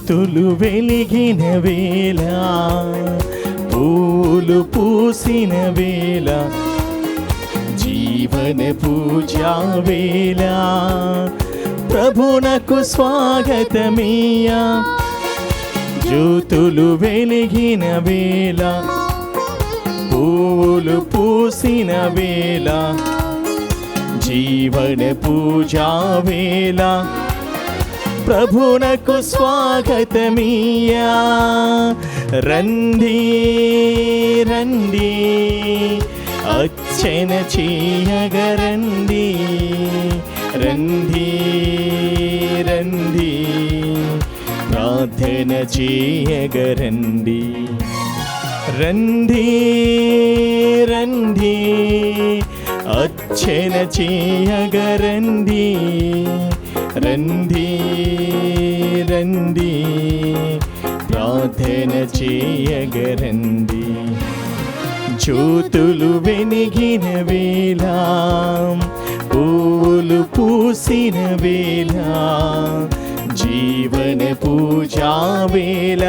జ్యోతులు వెలిగిన వేళ, పూలు పూసిన వేళ, జీవన పూజా వేళ, ప్రభునకు స్వాగతమయ్యా. జ్యోతులు వెలిగిన వేళ, పూలు పూసిన వేళ, జీవన పూజా వేళ, ప్రభునకు స్వాగతమయ్యా. రండి రండి అర్చన చేయగరండి, రండి రండి ప్రార్థన చేయగరండి. రండి రండి అర్చన చేయగరండి, రండి రండి ప్రార్థన చేయగరండి. జ్యోతులు వెలిగిన వేళ, పూలు పూసిన వేళ, జీవన పూజా వేళ,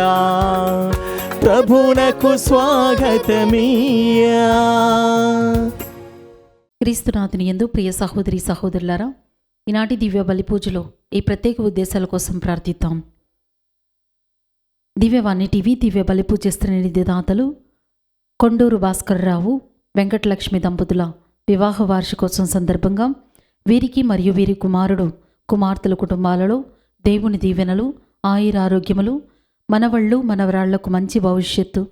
ప్రభునకు స్వాగతమయ్యా. క్రీస్తునాథుని యందు ప్రియ సహోదరి సహోదరులారా, ఈనాటి దివ్య బలి పూజలో ఈ ప్రత్యేక ఉద్దేశాల కోసం ప్రార్థిద్దాం. దివ్యవాణి టీవీ దివ్య బలి పూజ నిధిదాతలు కొండూరు భాస్కర్రావు వెంకటలక్ష్మి దంపతుల వివాహ వార్షికోత్సవం సందర్భంగా వీరికి మరియు వీరి కుమారుడు కుమార్తెల కుటుంబాలలో దేవుని దీవెనలు, ఆయురారోగ్యములు, మనవళ్ళు మనవరాళ్లకు మంచి భవిష్యత్తు,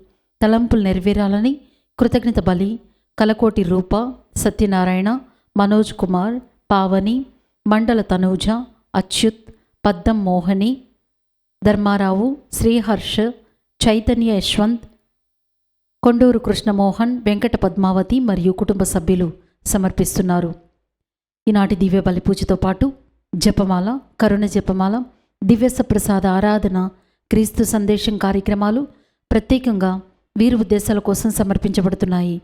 తలంపులు నెరవేరాలని కృతజ్ఞత బలి కలకోటి రూప, సత్యనారాయణ, మనోజ్ కుమార్, పావని, మండల తనూజ, అచ్యుత్, పద్దం మోహని, ధర్మారావు, శ్రీహర్ష, చైతన్య యశ్వంత్, కొండూరు కృష్ణమోహన్, వెంకట పద్మావతి మరియు కుటుంబ సభ్యులు సమర్పిస్తున్నారు. ఈనాటి దివ్య బలి పూజతో పాటు జపమాల, కరుణ జపమాల, దివ్య సప్రసాద ఆరాధన, క్రీస్తు సందేశం కార్యక్రమాలు ప్రత్యేకంగా వీరి ఉద్దేశాల కోసం సమర్పించబడుతున్నాయి.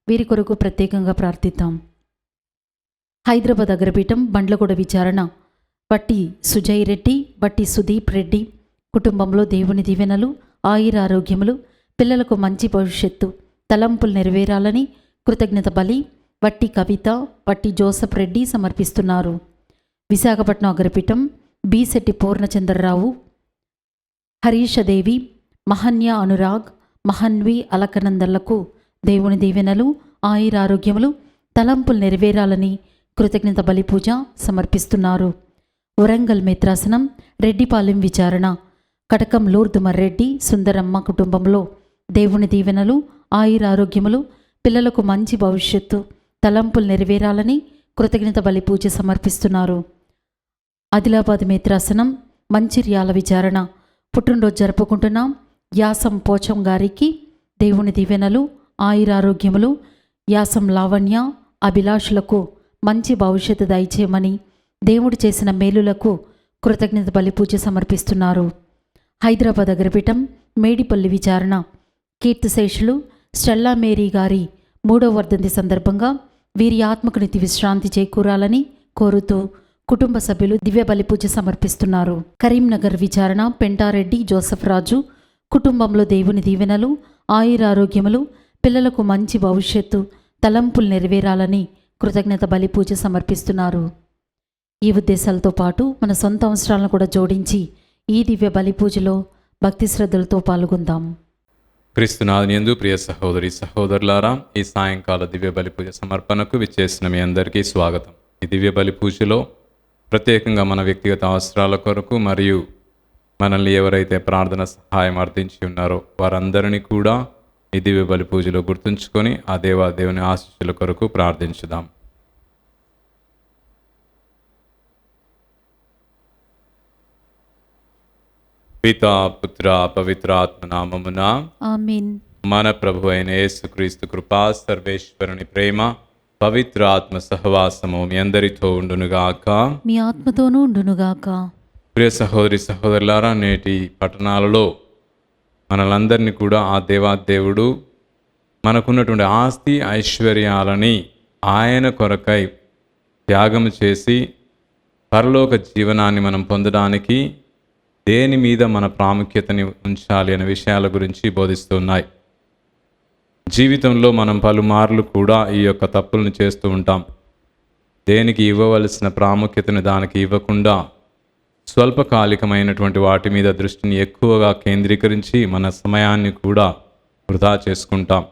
వీరి కొరకు ప్రత్యేకంగా ప్రార్థిద్దాం. హైదరాబాద్ అగ్రపీఠం బండ్లగూడ విచారణ బట్టి సుజయ్ రెడ్డి, బట్టి సుదీప్ రెడ్డి కుటుంబంలో దేవుని దీవెనలు, ఆయురారోగ్యములు, పిల్లలకు మంచి భవిష్యత్తు, తలంపులు నెరవేరాలని కృతజ్ఞత బలి వట్టి కవిత, వట్టి జోసఫ్ రెడ్డి సమర్పిస్తున్నారు. విశాఖపట్నం అగ్రపీఠం బీశెట్టి పూర్ణచంద్రరావు, హరీషదేవి, మహన్య అనురాగ్, మహన్వి అలకనందలకు దేవుని దీవెనలు, ఆయురారోగ్యములు, తలంపులు నెరవేరాలని కృతజ్ఞత బలి పూజ సమర్పిస్తున్నారు. వరంగల్ మిత్రాసనం రెడ్డిపాలెం విచారణ కటకం లూర్దు మర్రెడ్డి, సుందరమ్మ కుటుంబంలో దేవుని దీవెనలు, ఆయురారోగ్యములు, పిల్లలకు మంచి భవిష్యత్తు, తలంపులు నెరవేరాలని కృతజ్ఞత బలి పూజ సమర్పిస్తున్నారు. ఆదిలాబాద్ మిత్రాసనం మంచిర్యాల విచారణ పుట్టినరోజు జరుపుకుంటున్నాం యాసం పోచం గారికి దేవుని దీవెనలు, ఆయురారోగ్యములు, యాసం లావణ్య, అభిలాషులకు మంచి భవిష్యత్తు దయచేయమని దేవుడు చేసిన మేలులకు కృతజ్ఞత బలి పూజ సమర్పిస్తున్నారు. హైదరాబాద్ అగ్రపీఠం మేడిపల్లి విచారణ కీర్తిశేషులు స్టెల్లా మేరీ గారి 3వ వర్ధంతి సందర్భంగా వీరి ఆత్మకు నిత్య విశ్రాంతి చేకూరాలని కోరుతూ కుటుంబ సభ్యులు దివ్య బలి పూజ సమర్పిస్తున్నారు. కరీంనగర్ విచారణ పెంటారెడ్డి జోసఫ్ రాజు కుటుంబంలో దేవుని దీవెనలు, ఆయురారోగ్యములు, పిల్లలకు మంచి భవిష్యత్తు, తలంపులు నెరవేరాలని కృతజ్ఞత బలి పూజ సమర్పిస్తున్నారు. ఈ ఉద్దేశాలతో పాటు మన సొంత అవసరాలను కూడా జోడించి ఈ దివ్య బలి పూజలో భక్తి శ్రద్ధలతో పాల్గొందాం. క్రీస్తునాథుని యందు ప్రియ సహోదరి సహోదరులారా, ఈ సాయంకాల దివ్య బలి పూజ సమర్పణకు విచ్చేసిన మీ అందరికీ స్వాగతం. ఈ దివ్య బలి పూజలో ప్రత్యేకంగా మన వ్యక్తిగత అవసరాల కొరకు మరియు మనల్ని ఎవరైతే ప్రార్థన సహాయం అర్థించి ఉన్నారో వారందరినీ కూడా ఈ దివ్య బలి పూజలో గుర్తుంచుకొని ఆ దేవాదేవుని ఆశీస్సుల కొరకు ప్రార్థించుదాం. పితా పుత్ర పవిత్రాత్మ నామమున ఆమేన్. మన ప్రభు అయిన యేసుక్రీస్తు కృపా, సర్వేశ్వరుని ప్రేమ, పవిత్ర ఆత్మ సహవాసము మీ అందరితో ఉండునుగాక, మీ ఆత్మతోనూ ఉండునుగాక. ప్రియ సహోదరి సహోదరులారా, నేటి పట్టణాలలో మనలందరినీ కూడా ఆ దేవాదేవుడు మనకున్నటువంటి ఆస్తి ఐశ్వర్యాలని ఆయన కొరకై త్యాగం చేసి పరలోక జీవనాన్ని మనం పొందడానికి దేని మీద మన ప్రాముఖ్యతని ఉంచాలి అనే విషయాల గురించి బోధిస్తున్నాయి. జీవితంలో మనం పలుమార్లు కూడా ఈ యొక్క తప్పులను చేస్తూ ఉంటాం. దేనికి ఇవ్వవలసిన ప్రాముఖ్యతను దానికి ఇవ్వకుండా స్వల్పకాలికమైనటువంటి వాటి మీద దృష్టిని ఎక్కువగా కేంద్రీకరించి మన సమయాన్ని కూడా వృధా చేసుకుంటాం.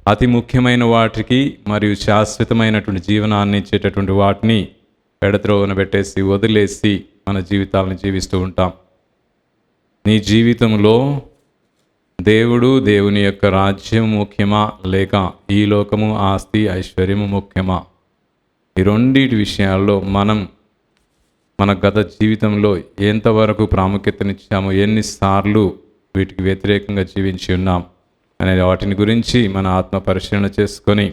అతి ముఖ్యమైన వాటికి మరియు శాశ్వతమైనటువంటి జీవనాన్ని ఇచ్చేటటువంటి వాటిని పెడత్రోవన పెట్టేసి వదిలేసి మన జీవితాలను జీవిస్తూ ఉంటాం. నీ జీవితంలో దేవుడు, దేవుని యొక్క రాజ్యం ముఖ్యమా, లేక ఈ లోకము, ఆస్తి, ఐశ్వర్యము ముఖ్యమా? ఈ రెండింటి విషయాల్లో మనం మన గత జీవితంలో ఎంతవరకు ప్రాముఖ్యతనిచ్చాము, ఎన్నిసార్లు వీటికి వ్యతిరేకంగా జీవించి ఉన్నాం అనే వాటిని గురించి మన ఆత్మ పరిశీలన చేసుకొని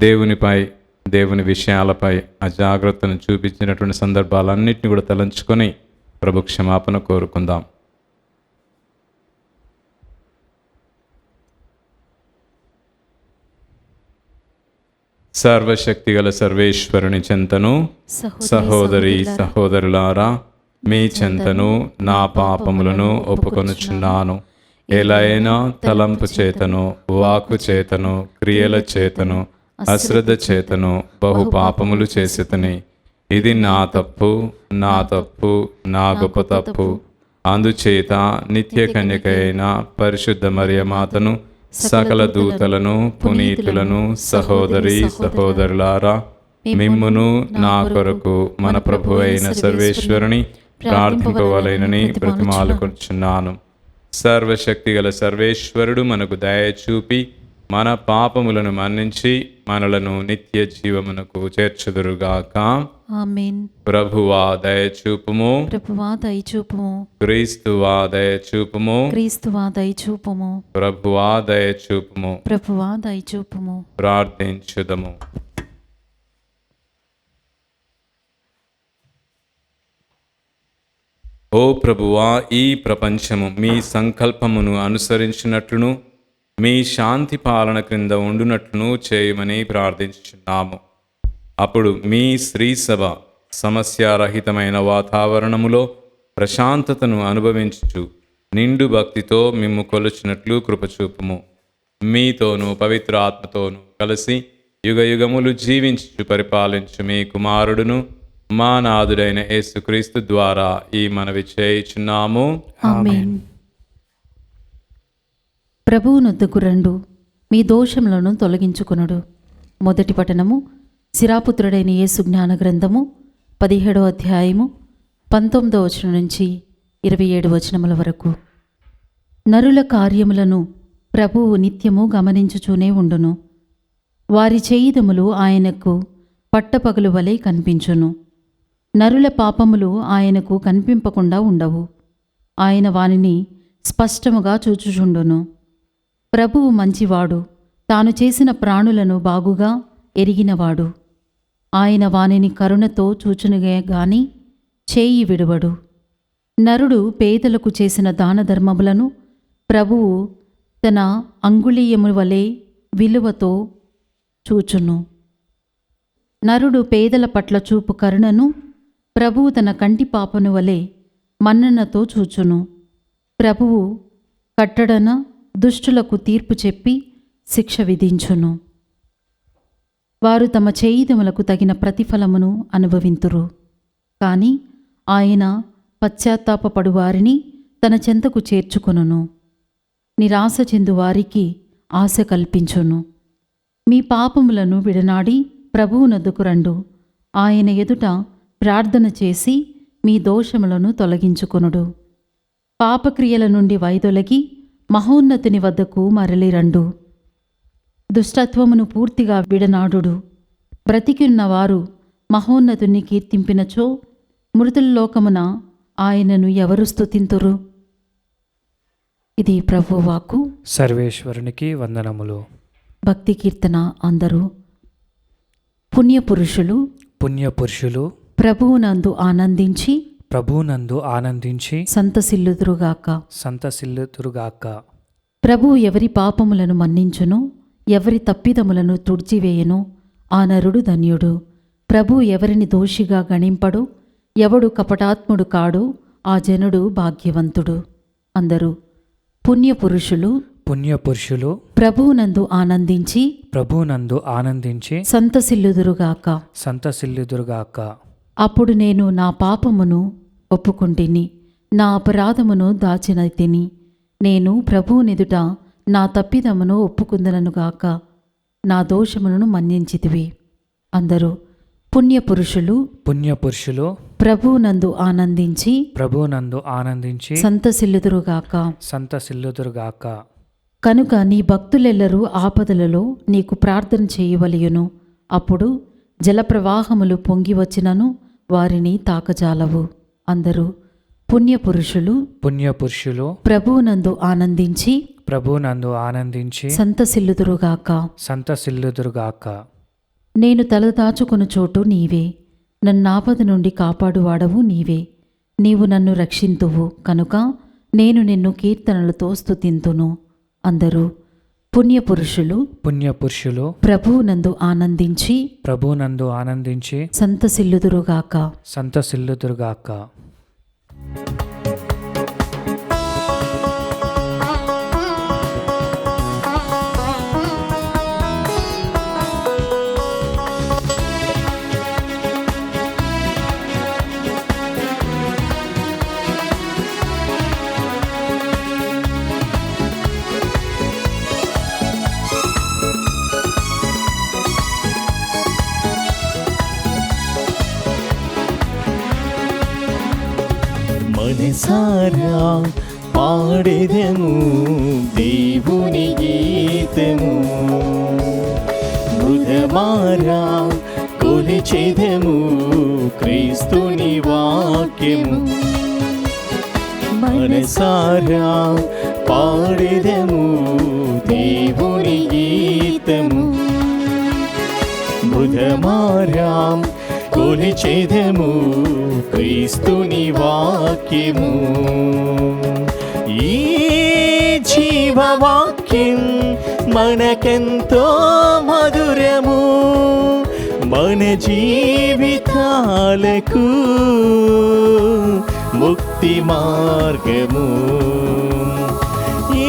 దేవునిపై, దేవుని విషయాలపై అజాగ్రత్తను చూపించినటువంటి సందర్భాలన్నింటినీ కూడా తలంచుకొని ప్రభు క్షమాపణ కోరుకుందాం. సర్వశక్తిగల సర్వేశ్వరుని చెంతను సహోదరి సహోదరులారా, మీ చెంతను నా పాపములను ఒప్పుకొనుచున్నాను. ఎలైనా తలంపు చేతను, వాక్కు చేతను, క్రియల చేతను, అశ్రద్ధ చేతను బహు పాపములు చేసితిని. ఇది నా తప్పు, నా గొప్ప తప్పు. అందుచేత నిత్య కన్యక అయిన పరిశుద్ధ మరియమాతను, సకల దూతలను, పునీతులను, సహోదరి సహోదరులారా, మిమ్మును నా కొరకు మన ప్రభు అయిన సర్వేశ్వరుని ప్రార్థింపవలెనని బ్రతిమాలుకొనుచున్నాను. సర్వశక్తిగల సర్వేశ్వరుడు మనకు దయ చూపి మన పాపములను మన్నించి మనలను నిత్య జీవమునకు చేర్చుదురుగాక. ఆమేన్. ప్రభువా దయచూపుము, ప్రభువా దయచూపుము. క్రీస్తువా దయచూపుము, క్రీస్తువా దయచూపుము. ప్రభువా దయచూపుము. ప్రభువా దయచూపుము. ప్రార్థించుదము. ఓ ప్రభువా, ఈ ప్రపంచము మీ సంకల్పమును అనుసరించినట్లును మీ శాంతి పాలన క్రింద ఉండునట్లును చేయమని ప్రార్థించుచున్నాము. అప్పుడు మీ శ్రీసభ సమస్యారహితమైన వాతావరణములో ప్రశాంతతను అనుభవించుచు నిండు భక్తితో మిమ్ము కొలుచినట్లు కృపచూపుము. మీతోనూ పవిత్ర ఆత్మతోనూ కలిసి యుగయుగములు జీవించు పరిపాలించు మీ కుమారుడును మా నాథుడైన యేసుక్రీస్తు ద్వారా ఈ మనవి చేయుచున్నాము. ఆమేన్. ప్రభువునొద్దకు రండు, మీ దోషములను తొలగించుకొనుడు. మొదటి పఠనము సిరాపుత్రుడైన యేసు జ్ఞాన గ్రంథము 17వ అధ్యాయము 19వ వచనం నుంచి 27 వచనముల వరకు. నరుల కార్యములను ప్రభువు నిత్యము గమనించుచూనే ఉండును. వారి చేయిదములు ఆయనకు పట్టపగలు వలె కనిపించును. నరుల పాపములు ఆయనకు కనిపింపకుండా ఉండవు. ఆయన వానిని స్పష్టముగా చూచుచుండును. ప్రభువు మంచివాడు, తాను చేసిన ప్రాణులను బాగుగా ఎరిగినవాడు. ఆయన వానిని కరుణతో చూచునుగే గాని చేయి విడువడు. నరుడు పేదలకు చేసిన దాన ధర్మములను ప్రభువు తన అంగుళీయము వలె విలువతో చూచును. నరుడు పేదల పట్ల చూపు కరుణను ప్రభువు తన కంటి పాపను వలె మన్ననతో చూచును. ప్రభువు కట్టడన దుష్టులకు తీర్పు చెప్పి శిక్ష విధించును. వారు తమ చేయిదములకు తగిన ప్రతిఫలమును అనుభవింతురు. కాని ఆయన పశ్చాత్తాపపడు వారిని తన చెంతకు చేర్చుకొనును. నిరాశ చెందు వారికి ఆశ కల్పించును. మీ పాపములను విడనాడి ప్రభువునొద్దకు రండు. ఆయన ఎదుట ప్రార్థన చేసి మీ దోషములను తొలగించుకొనుడు. పాపక్రియల నుండి వైదొలగి మహోన్నతుని వద్దకు మరలిరండు. దుష్టత్వమును పూర్తిగా విడనాడుడు. బ్రతికిన్నవారు మహోన్నతుని కీర్తింపినచో మృతుల్లోకమున ఆయనను ఎవరు స్తుతింతురు? ఇది ప్రభువాక్కు. సర్వేశ్వరునికి వందనములు. భక్తి కీర్తన. అందరూ పుణ్యపురుషులు ప్రభువునందు ఆనందించి సంతసిల్లుదురుగాక. ప్రభువు ఎవరి పాపములను మన్నించును, ఎవరి తప్పిదములను తుడిచివేయను ఆ నరుడు ధన్యుడు. ప్రభువు ఎవరిని దోషిగా గణింపడు, ఎవడు కపటాత్ముడు కాడు ఆ జనుడు భాగ్యవంతుడు. అందరూ పుణ్యపురుషులు పుణ్యపురుషులు ప్రభువునందు ఆనందించి ప్రభువునందు ఆనందించి సంతసిల్లుదురుగాక. సంతసిల్లుదురుగాక. అప్పుడు నేను నా పాపమును ఒప్పుకుంటిని, నా అపరాధమును దాచినైతిని. నేను ప్రభువునెదుట నా తప్పిదమును ఒప్పుకుందననుగాక. నా దోషములను మన్నించితివి. అందరూ పుణ్యపురుషులు పుణ్యపురుషులు ప్రభువునందు ఆనందించి ప్రభువునందు ఆనందించి సంతసిల్లుదురుగాక. సంతసిల్లుదురుగాక. కనుక నీ భక్తులెల్లరూ ఆపదలలో నీకు ప్రార్థన చేయవలయును. అప్పుడు జలప్రవాహములు పొంగి వచ్చినను వారిని తాకజాలవు. అందరూ పుణ్యపురుషులు పుణ్యపురుషులు ప్రభువునందు ఆనందించి ప్రభువునందు ఆనందించి సంతసిల్లుదురుగాక. సంతసిల్లుదురుగాక. నేను తలదాచుకొను చోటు నీవే, నన్నాపద నుండి కాపాడువాడవు నీవే. నీవు నన్ను రక్షింతువు కనుక నేను నిన్ను కీర్తనలతో స్తుతింతును. అందరూ పుణ్యపురుషులు పుణ్యపురుషులు ప్రభువునందు ఆనందించి ప్రభువునందు ఆనందించి సంతసిల్లుదురుగాక. సంతసిల్లుదురుగాక. మనసారా పాడెదము దేవుని గీతము, మృగమారా కొలిచెదము క్రీస్తుని వాక్యము. మనసారా పాడెదము దేవుని గీతము, మృగమారా కొలిచెదము క్రీస్తుని వాక్యము. ఈ జీవవాక్యం మనకెంతో మధురము, మన జీవితాలకు ముక్తి మార్గము. ఈ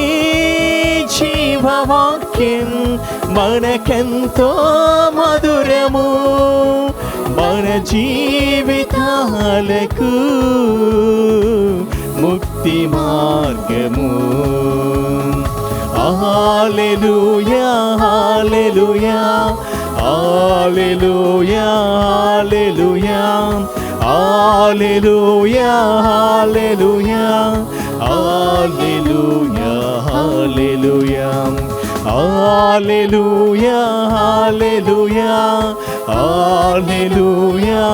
జీవవాక్యం మనకెంతో మధురము, మన జీవితాలకు ముక్తి మార్గము. హల్లెలూయా హల్లెలూయా హల్లెలూయా హల్లెలూయా హల్లెలూయా హల్లెలూయా హల్లెలూయా హల్లెలూయా హల్లెలూయా హల్లెలూయా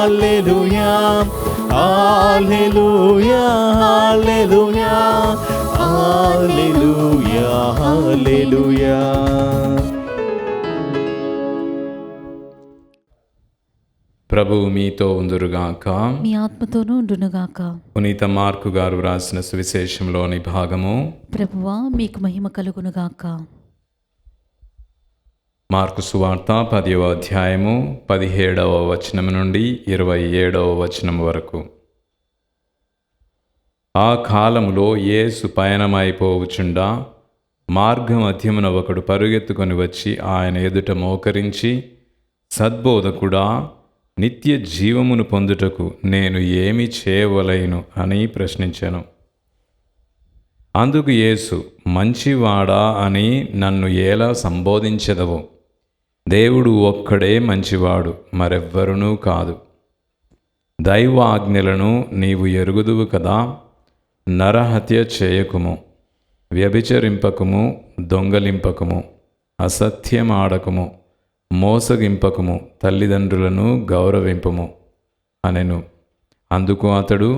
హల్లెలూయా హల్లెలూయా హల్లెలూయా హల్లెలూయా హల్లెలూయా. ప్రభువు మీతో ఉందురుగాక. మీ ఆత్మతోనూ ఉండునుగాక. పునీత మార్కు గారు రాసిన సువిశేషంలోని భాగము. ప్రభువా మీకు మహిమ కలుగునుగాక. మార్కు సువార్త 10వ అధ్యాయము 17వ వచనం నుండి 27వ వచనం వరకు. ఆ కాలములో యేసు పయనమైపోవుచుండా మార్గమధ్యమున ఒకడు పరుగెత్తుకొని వచ్చి ఆయన ఎదుట మోకరించి, సద్బోధకుడా, నిత్య జీవమును పొందుటకు నేను ఏమి చేయవలెను అని ప్రశ్నించెను. అందుకు యేసు, మంచివాడా అని నన్ను ఎలా సంబోధించెదవు? దేవుడు ఒక్కడే మంచివాడు, మరెవ్వరునూ కాదు. దైవ ఆజ్ఞలను నీవు ఎరుగుదువు కదా. నరహత్య చేయకుము, వ్యభిచరింపకుము, దొంగలింపకుము, అసత్యమాడకుము, మోసగింపకుము, తల్లిదండ్రులను గౌరవింపము అనెను. అందుకు అతడు,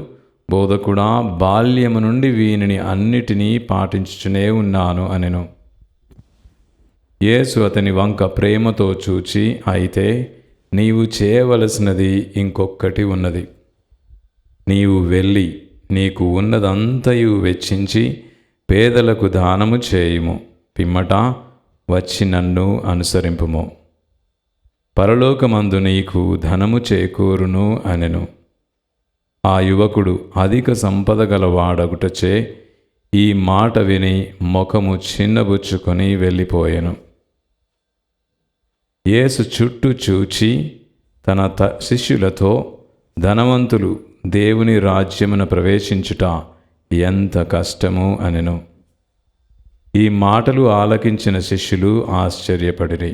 బోధకుడా, బాల్యము నుండి వీనిని అన్నిటినీ పాటించుచునే ఉన్నాను అనెను. యేసు అతని వంక ప్రేమతో చూచి, అయితే నీవు చేయవలసినది ఇంకొక్కటి ఉన్నది. నీవు వెళ్ళి నీకు ఉన్నదంతయు వెచ్చించి పేదలకు దానము చేయుము, పిమ్మట వచ్చి నన్ను అనుసరింపుము. పరలోకమందు నీకు ధనము చేకూరును అనెను. ఆ యువకుడు అధిక సంపద గలవాడగుటచే ఈ మాట విని ముఖము చిన్నబుచ్చుకొని వెళ్ళిపోయెను. యేసు చుట్టూ చూచి తన శిష్యులతో, ధనవంతులు దేవుని రాజ్యమున ప్రవేశించుట ఎంత కష్టము అనెను. ఈ మాటలు ఆలకించిన శిష్యులు ఆశ్చర్యపడిరి.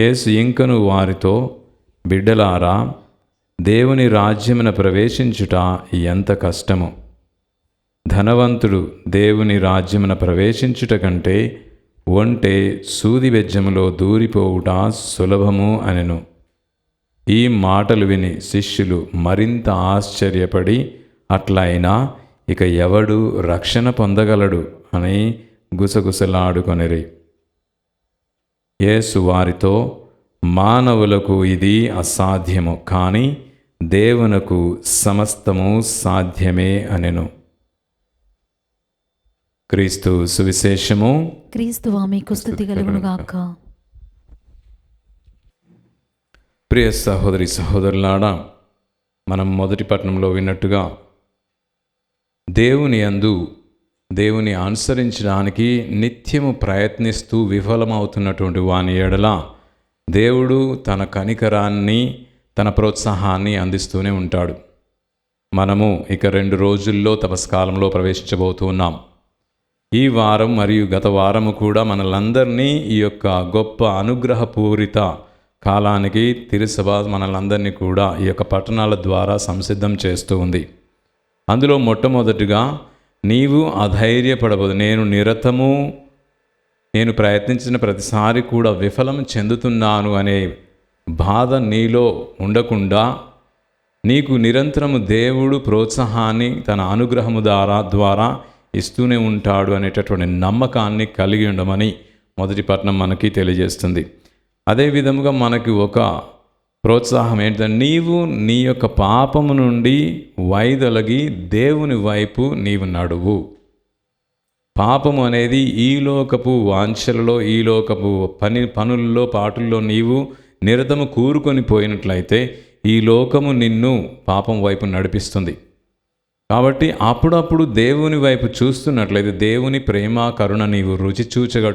యేసు ఇంకను వారితో, బిడ్డలారా, దేవుని రాజ్యమున ప్రవేశించుట ఎంత కష్టము. ధనవంతుడు దేవుని రాజ్యమున ప్రవేశించుట కంటే ఒంటె సూది బెజ్జములో దూరిపోవుట సులభము అనెను. ఈ మాటలు విని శిష్యులు మరింత ఆశ్చర్యపడి, అట్లయినా ఇక ఎవడు రక్షణ పొందగలడు అని గుసగుసలాడుకొనిరి. యేసు వారితో, మానవులకు ఇది అసాధ్యము, కానీ దేవునకు సమస్తము సాధ్యమే అనెను. క్రీస్తు సువిశేషము. క్రీస్తువా మీకు స్తుతి కలుగునుగాక. ప్రియ సహోదరి సహోదరులారా, మనం మొదటి పట్టణంలో విన్నట్టుగా దేవుని అనుసరించడానికి నిత్యము ప్రయత్నిస్తూ విఫలమవుతున్నటువంటి వాని ఎడల దేవుడు తన కనికరాన్ని, తన ప్రోత్సాహాన్ని అందిస్తూనే ఉంటాడు. మనము ఇక 2 రోజుల్లో తపస్కాలంలో ప్రవేశించబోతూ ఉన్నాం. ఈ వారం మరియు గత వారము కూడా మనలందరినీ ఈ యొక్క గొప్ప అనుగ్రహపూరిత కాలానికి తిరుసభ మనలందరినీ కూడా ఈ యొక్క పట్టణాల ద్వారా సంసిద్ధం చేస్తూ ఉంది. అందులో మొట్టమొదటిగా, నీవు అధైర్యపడవద్దు. నేను ప్రయత్నించిన ప్రతిసారి కూడా విఫలం చెందుతున్నాను అనే బాధ నీలో ఉండకుండా, నీకు నిరంతరము దేవుడు ప్రోత్సాహాన్ని తన అనుగ్రహము ద్వారా ఇస్తూనే ఉంటాడు అనేటటువంటి నమ్మకాన్ని కలిగి ఉండమని మొదటి పట్టణం మనకి తెలియజేస్తుంది. అదే విధముగా మనకి ఒక ప్రోత్సాహం ఏంటంటే, నీవు నీ యొక్క పాపము నుండి వైదొలగి దేవుని వైపు నీవు నడువు. పాపము అనేది ఈ లోకపు వాంఛలలో, ఈ లోకపు పనుల్లో పాటుల్లో నీవు నిరతము కూరుకొని పోయినట్లయితే ఈ లోకము నిన్ను పాపం వైపు నడిపిస్తుంది. కాబట్టి అప్పుడప్పుడు దేవుని వైపు చూస్తున్నట్లయితే దేవుని ప్రేమ కరుణ నీవు రుచి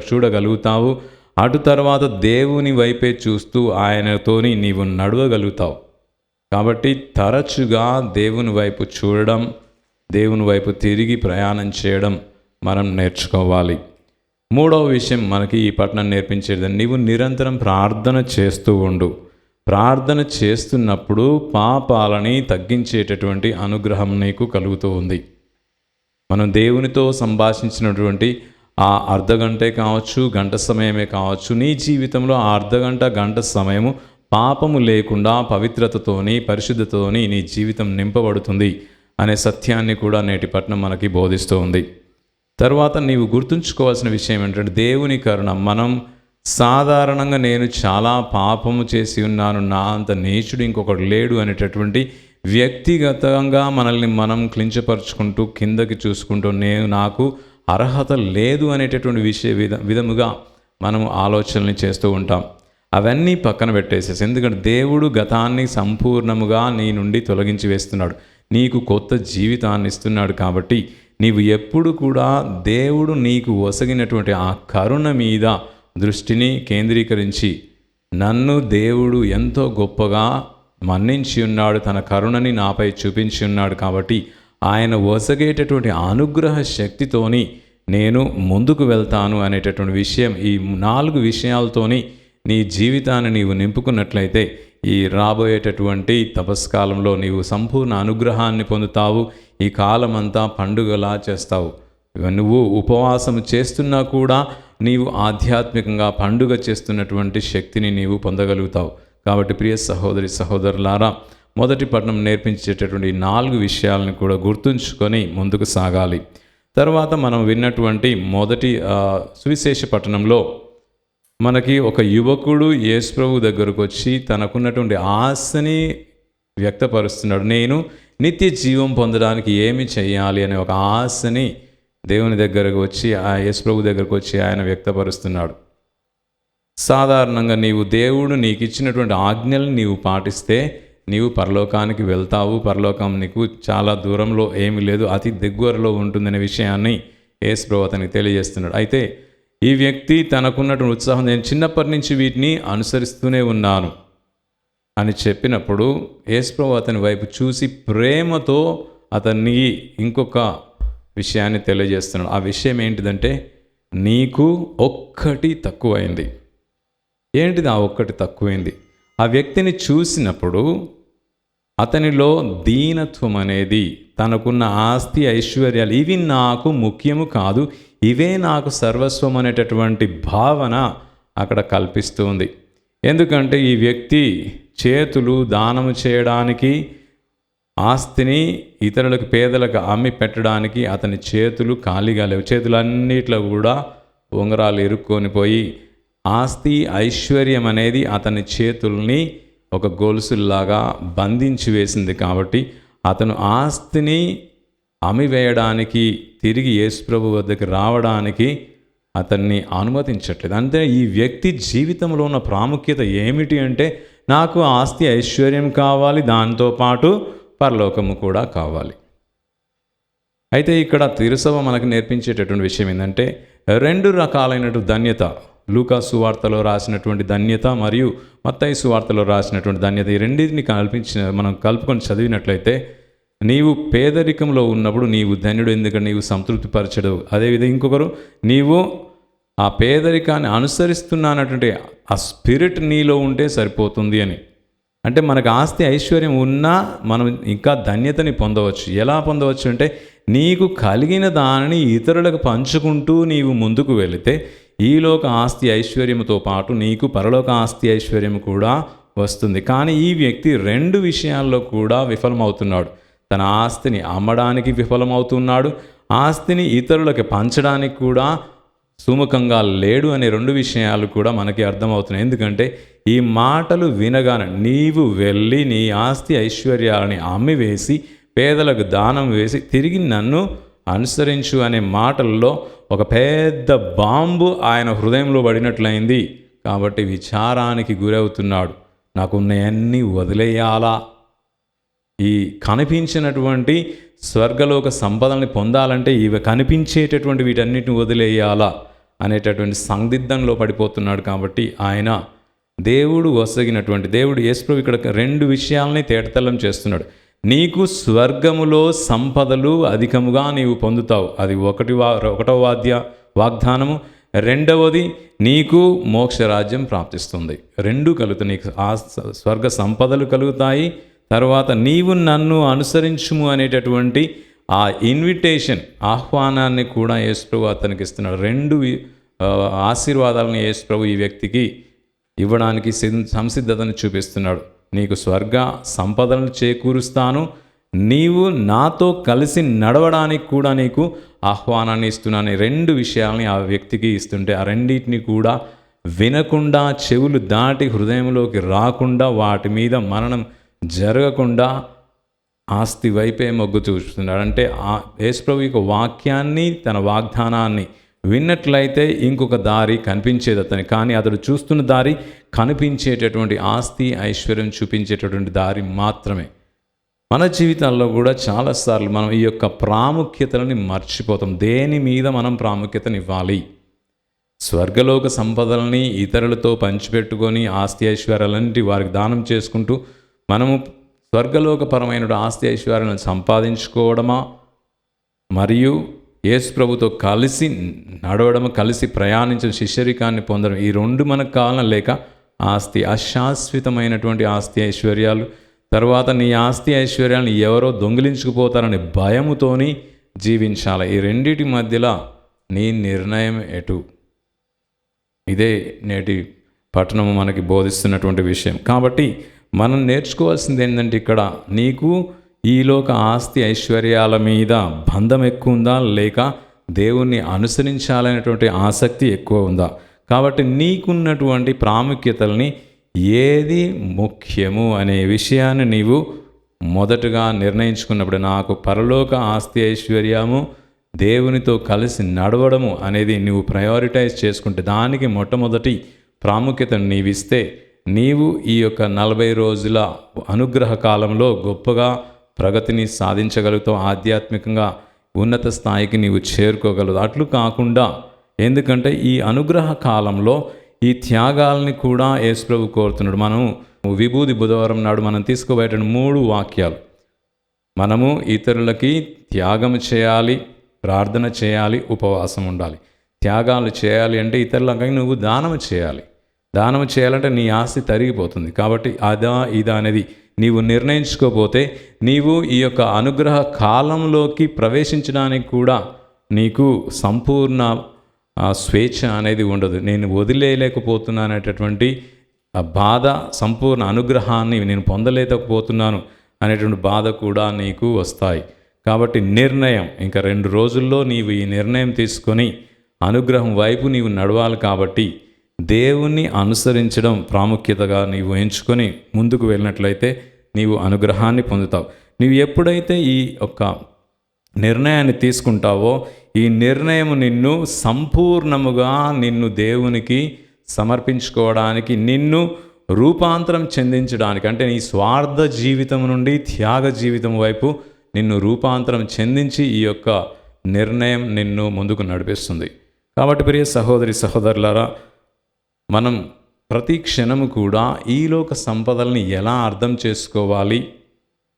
చూడగలుగుతావు. అటు తర్వాత దేవుని వైపే చూస్తూ ఆయనతోని నీవు నడవగలుగుతావు. కాబట్టి తరచుగా దేవుని వైపు చూడడం, దేవుని వైపు తిరిగి ప్రయాణం చేయడం మనం నేర్చుకోవాలి. 3వ విషయం మనకి ఈ పట్టణం నేర్పించేది, నీవు నిరంతరం ప్రార్థన చేస్తూ ఉండు. ప్రార్థన చేస్తున్నప్పుడు పాపాలని తగ్గించేటటువంటి అనుగ్రహం నీకు కలుగుతూ ఉంది. మనం దేవునితో సంభాషించినటువంటి ఆ అర్ధగంటే కావచ్చు, గంట సమయమే కావచ్చు, నీ జీవితంలో ఆ అర్ధగంట, గంట సమయము పాపము లేకుండా పవిత్రతతోని, పరిశుద్ధతతోని నీ జీవితం నింపబడుతుంది అనే సత్యాన్ని కూడా నేటి పట్టణం మనకి బోధిస్తూ ఉంది. తర్వాత నీవు గుర్తుంచుకోవాల్సిన విషయం ఏంటంటే, దేవుని కరుణ. మనం సాధారణంగా నేను చాలా పాపము చేసి ఉన్నాను, నా అంత నీచుడు ఇంకొకడు లేడు అనేటటువంటి వ్యక్తిగతంగా మనల్ని మనం క్లించపరుచుకుంటూ, కిందకి చూసుకుంటూ, నాకు అర్హత లేదు అనేటటువంటి విధముగా మనం ఆలోచనలు చేస్తూ ఉంటాం. అవన్నీ పక్కన పెట్టేసేసి, ఎందుకంటే దేవుడు గతాన్ని సంపూర్ణముగా నీ నుండి తొలగించి వేస్తున్నాడు, నీకు కొత్త జీవితాన్ని ఇస్తున్నాడు. కాబట్టి నీవు ఎప్పుడు కూడా దేవుడు నీకు ఒసగినటువంటి ఆ కరుణ మీద దృష్టిని కేంద్రీకరించి, నన్ను దేవుడు ఎంతో గొప్పగా మన్నించి ఉన్నాడు, తన కరుణని నాపై చూపించి ఉన్నాడు, కాబట్టి ఆయన ఒసగేటటువంటి అనుగ్రహ శక్తితోని నేను ముందుకు వెళ్తాను అనేటటువంటి విషయం, ఈ 4 విషయాలతోని నీ జీవితాన్ని నీవు నింపుకున్నట్లయితే ఈ రాబోయేటటువంటి తపస్కాలంలో నీవు సంపూర్ణ అనుగ్రహాన్ని పొందుతావు. ఈ కాలమంతా పండుగలా చేస్తావు. నువ్వు ఉపవాసం చేస్తున్నా కూడా నీవు ఆధ్యాత్మికంగా పండుగ చేస్తున్నటువంటి శక్తిని నీవు పొందగలుగుతావు. కాబట్టి ప్రియ సహోదరి సహోదరులారా, మొదటి పట్టణం నేర్పించేటటువంటి 4 విషయాలను కూడా గుర్తుంచుకొని ముందుకు సాగాలి. తర్వాత మనం విన్నటువంటి మొదటి సువిశేష పట్టణంలో మనకి ఒక యువకుడు యేసు ప్రభు దగ్గరకు వచ్చి తనకున్నటువంటి ఆశని వ్యక్తపరుస్తున్నాడు. నేను నిత్య జీవం పొందడానికి ఏమి చేయాలి అనే ఒక ఆశని దేవుని దగ్గరకు వచ్చి, ఆ యేసు ప్రభు దగ్గరకు వచ్చి ఆయన వ్యక్తపరుస్తున్నాడు. సాధారణంగా నీవు దేవుడు నీకు ఇచ్చినటువంటి ఆజ్ఞలను నీవు పాటిస్తే నీవు పరలోకానికి వెళ్తావు, పరలోకం నీకు చాలా దూరంలో ఏమీ లేదు, అతి దగ్గరలో ఉంటుందనే విషయాన్ని యేసు ప్రభువు అతనికి తెలియజేస్తున్నాడు. అయితే ఈ వ్యక్తి తనకున్నటువంటి ఉత్సాహం, నేను చిన్నప్పటి నుంచి వీటిని అనుసరిస్తూనే ఉన్నాను అని చెప్పినప్పుడు యేసు ప్రభువు అతని వైపు చూసి ప్రేమతో అతన్ని ఇంకొక విషయాన్ని తెలియజేస్తున్నాడు. ఆ విషయం ఏంటిదంటే, నీకు ఒక్కటి తక్కువైంది. ఏంటిది ఆ ఒక్కటి తక్కువైంది? ఆ వ్యక్తిని చూసినప్పుడు అతనిలో దీనత్వం అనేది, తనకున్న ఆస్తి ఐశ్వర్యాలు ఇవి నాకు ముఖ్యము కాదు, ఇవే నాకు సర్వస్వం అనేటటువంటి భావన అక్కడ కల్పిస్తూ ఉంది. ఎందుకంటే ఈ వ్యక్తి చేతులు దానము చేయడానికి, ఆస్తిని ఇతరులకు పేదలకు అమ్మి పెట్టడానికి అతని చేతులు ఖాళీగా లేవు. చేతులన్నిట్లో కూడా ఉంగరాలు ఇరుక్కొని పోయి ఆస్తి ఐశ్వర్యం అనేది అతని చేతుల్ని ఒక గొలుసుల్లాగా బంధించి వేసింది. కాబట్టి అతను ఆస్తిని అమ్మివేయడానికి, తిరిగి యేసుప్రభు వద్దకు రావడానికి అతన్ని అనుమతించట్లేదు. అంటే ఈ వ్యక్తి జీవితంలో ఉన్న ప్రాముఖ్యత ఏమిటి అంటే, నాకు ఆస్తి ఐశ్వర్యం కావాలి, దాంతోపాటు పరలోకము కూడా కావాలి. అయితే ఇక్కడ తిరుసభ మనకు నేర్పించేటటువంటి విషయం ఏంటంటే, రెండు రకాలైనటువంటి ధన్యత, లూకా సువార్తలో రాసినటువంటి ధన్యత మరియు మత్తయి సువార్తలో రాసినటువంటి ధన్యత, ఈ రెండింటిని మనం కలుపుకొని చదివినట్లయితే, నీవు పేదరికంలో ఉన్నప్పుడు నీవు ధన్యుడు, ఎందుకంటే నీవు సంతృప్తి పరచడు. అదేవిధంగా ఇంకొకరు, నీవు ఆ పేదరికాన్ని అనుసరిస్తున్నానటువంటి ఆ స్పిరిట్ నీలో ఉంటే సరిపోతుంది అని. అంటే మనకు ఆస్తి ఐశ్వర్యం ఉన్నా మనం ఇంకా ధన్యతని పొందవచ్చు. ఎలా పొందవచ్చు అంటే, నీకు కలిగిన దానిని ఇతరులకు పంచుకుంటూ నీవు ముందుకు వెళితే ఈలోక ఆస్తి ఐశ్వర్యంతో పాటు నీకు పరలోక ఆస్తి ఐశ్వర్యం కూడా వస్తుంది. కానీ ఈ వ్యక్తి రెండు విషయాల్లో కూడా విఫలమవుతున్నాడు. తన ఆస్తిని అమ్మడానికి విఫలమవుతున్నాడు, ఆస్తిని ఇతరులకు పంచడానికి కూడా సుముఖంగా లేడు అనే రెండు విషయాలు కూడా మనకి అర్థమవుతున్నాయి. ఎందుకంటే ఈ మాటలు వినగానే, నీవు వెళ్ళి నీ ఆస్తి ఐశ్వర్యాలని అమ్మివేసి పేదలకు దానం వేసి తిరిగి నన్ను అనుసరించు అనే మాటల్లో ఒక పెద్ద బాంబు ఆయన హృదయంలో పడినట్లయింది. కాబట్టి విచారానికి గురవుతున్నాడు. నాకున్నవన్నీ వదిలేయాలా? ఈ కనిపించినటువంటి స్వర్గలోక సంపదల్ని పొందాలంటే ఇవి కనిపించేటటువంటి వీటన్నిటిని వదిలేయాలా అనేటటువంటి సందిగ్ధంలో పడిపోతున్నాడు. కాబట్టి ఆయన దేవుడు వసగినటువంటి దేవుడు యేసుప్రభు ఇక్కడ రెండు విషయాలని తేటతెల్లం చేస్తున్నాడు. నీకు స్వర్గములో సంపదలు అధికముగా నీవు పొందుతావు, అది ఒకటవ వాగ్దానము. రెండవది, నీకు మోక్షరాజ్యం ప్రాప్తిస్తుంది. రెండు కలుగుతాయి. నీకు ఆ స్వర్గ సంపదలు కలుగుతాయి, తర్వాత నీవు నన్ను అనుసరించుము అనేటటువంటి ఆ ఇన్విటేషన్, ఆహ్వానాన్ని కూడా యేసుప్రభు అతనికి ఇస్తున్నాడు. రెండు ఆశీర్వాదాలను యేసుప్రభు ఈ వ్యక్తికి ఇవ్వడానికి సంసిద్ధతను చూపిస్తున్నాడు. నీకు స్వర్గ సంపదలను చేకూరుస్తాను, నీవు నాతో కలిసి నడవడానికి కూడా నీకు ఆహ్వానాన్ని ఇస్తున్నాను. రెండు విషయాలని ఆ వ్యక్తికి ఇస్తుంటే ఆ రెండింటిని కూడా వినకుండా, చెవులు దాటి హృదయంలోకి రాకుండా, వాటి మీద మరణం జరగకుండా ఆస్తి వైపే మొగ్గు చూస్తున్నాడు. అంటే యేసుప్రభు యొక్క వాక్యాన్ని, తన వాగ్దానాన్ని విన్నట్లయితే ఇంకొక దారి కనిపించేది అతని. కానీ అతడు చూస్తున్న దారి కనిపించేటటువంటి ఆస్తి ఐశ్వర్యం చూపించేటటువంటి దారి మాత్రమే. మన జీవితాల్లో కూడా చాలాసార్లు మనం ఈ యొక్క ప్రాముఖ్యతలని మర్చిపోతాం. దేని మీద మనం ప్రాముఖ్యతనివ్వాలి? స్వర్గలోక సంపదలని ఇతరులతో పంచిపెట్టుకొని ఆస్తి ఐశ్వర్యాలన్నింటి వారికి దానం చేసుకుంటూ మనము స్వర్గలోకపరమైన ఆస్తి ఐశ్వర్యాలను సంపాదించుకోవడమా, మరియు యేసు ప్రభుతో కలిసి నడవడము, కలిసి ప్రయాణించిన శిష్యరికాన్ని పొందడం, ఈ రెండు మనకు కావాలన్నా, లేక ఆస్తి, అశాశ్వతమైనటువంటి ఆస్తి ఐశ్వర్యాలు, తర్వాత నీ ఆస్తి ఐశ్వర్యాలను ఎవరో దొంగిలించుకుపోతారనే భయముతోని జీవించాలి. ఈ రెండిటి మధ్యలో నీ నిర్ణయం ఎటు? ఇదే నేటి పట్టణము మనకి బోధిస్తున్నటువంటి విషయం. కాబట్టి మనం నేర్చుకోవాల్సింది ఏంటంటే, ఇక్కడ నీకు ఈలోక ఆస్తి ఐశ్వర్యాల మీద బంధం ఎక్కువ ఉందా, లేక దేవుణ్ణి అనుసరించాలనేటువంటి ఆసక్తి ఎక్కువ ఉందా? కాబట్టి నీకున్నటువంటి ప్రాముఖ్యతల్ని ఏది ముఖ్యము అనే విషయాన్ని నీవు మొదటగా నిర్ణయించుకున్నప్పుడు, నాకు పరలోక ఆస్తి ఐశ్వర్యము, దేవునితో కలిసి నడవడము అనేది నువ్వు ప్రయారిటైజ్ చేసుకుంటే, దానికి మొట్టమొదటి ప్రాముఖ్యతను నీవిస్తే నీవు ఈ యొక్క 40 రోజుల అనుగ్రహ కాలంలో గొప్పగా ప్రగతిని సాధించగలుగుతావు, ఆధ్యాత్మికంగా ఉన్నత స్థాయికి నీవు చేరుకోగలవు. అట్లు కాకుండా, ఎందుకంటే ఈ అనుగ్రహ కాలంలో ఈ త్యాగాల్ని కూడా యేసుప్రభు కోరుతున్నాడు. మనం విభూది బుధవారం నాడు మనం తీసుకోబోయే 3 వాక్యాలు, మనము ఇతరులకి త్యాగం చేయాలి, ప్రార్థన చేయాలి, ఉపవాసం ఉండాలి. త్యాగాలు చేయాలి అంటే ఇతరులకి నువ్వు దానం చేయాలి. దానం చేయాలంటే నీ ఆస్తి తరిగిపోతుంది. కాబట్టి అదా ఇదా అనేది నీవు నిర్ణయించుకోకపోతే నీవు ఈ యొక్క అనుగ్రహ కాలంలోకి ప్రవేశించడానికి కూడా నీకు సంపూర్ణ స్వేచ్ఛ అనేది ఉండదు. నేను వదిలేయలేకపోతున్నాననేటటువంటి బాధ, సంపూర్ణ అనుగ్రహాన్ని నేను పొందలేకపోతున్నాను అనేటువంటి బాధ కూడా నీకు వస్తాయి. కాబట్టి నిర్ణయం, ఇంకా 2 రోజుల్లో నీవు ఈ నిర్ణయం తీసుకొని అనుగ్రహం వైపు నీవు నడవాలి. కాబట్టి దేవుణ్ణి అనుసరించడం ప్రాముఖ్యతగా నీవు ఎంచుకొని ముందుకు వెళ్ళినట్లయితే నీవు అనుగ్రహాన్ని పొందుతావు. నీవు ఎప్పుడైతే ఈ యొక్క నిర్ణయాన్ని తీసుకుంటావో ఈ నిర్ణయం నిన్ను సంపూర్ణముగా నిన్ను దేవునికి సమర్పించుకోవడానికి, నిన్ను రూపాంతరం చెందించడానికి, అంటే నీ స్వార్థ జీవితం నుండి త్యాగ జీవితం వైపు నిన్ను రూపాంతరం చెందించి ఈ యొక్క నిర్ణయం నిన్ను ముందుకు నడిపిస్తుంది. కాబట్టి ప్రియ సహోదరి సహోదరులారా, మనం ప్రతి క్షణము కూడా ఈలోక సంపదల్ని ఎలా అర్థం చేసుకోవాలి,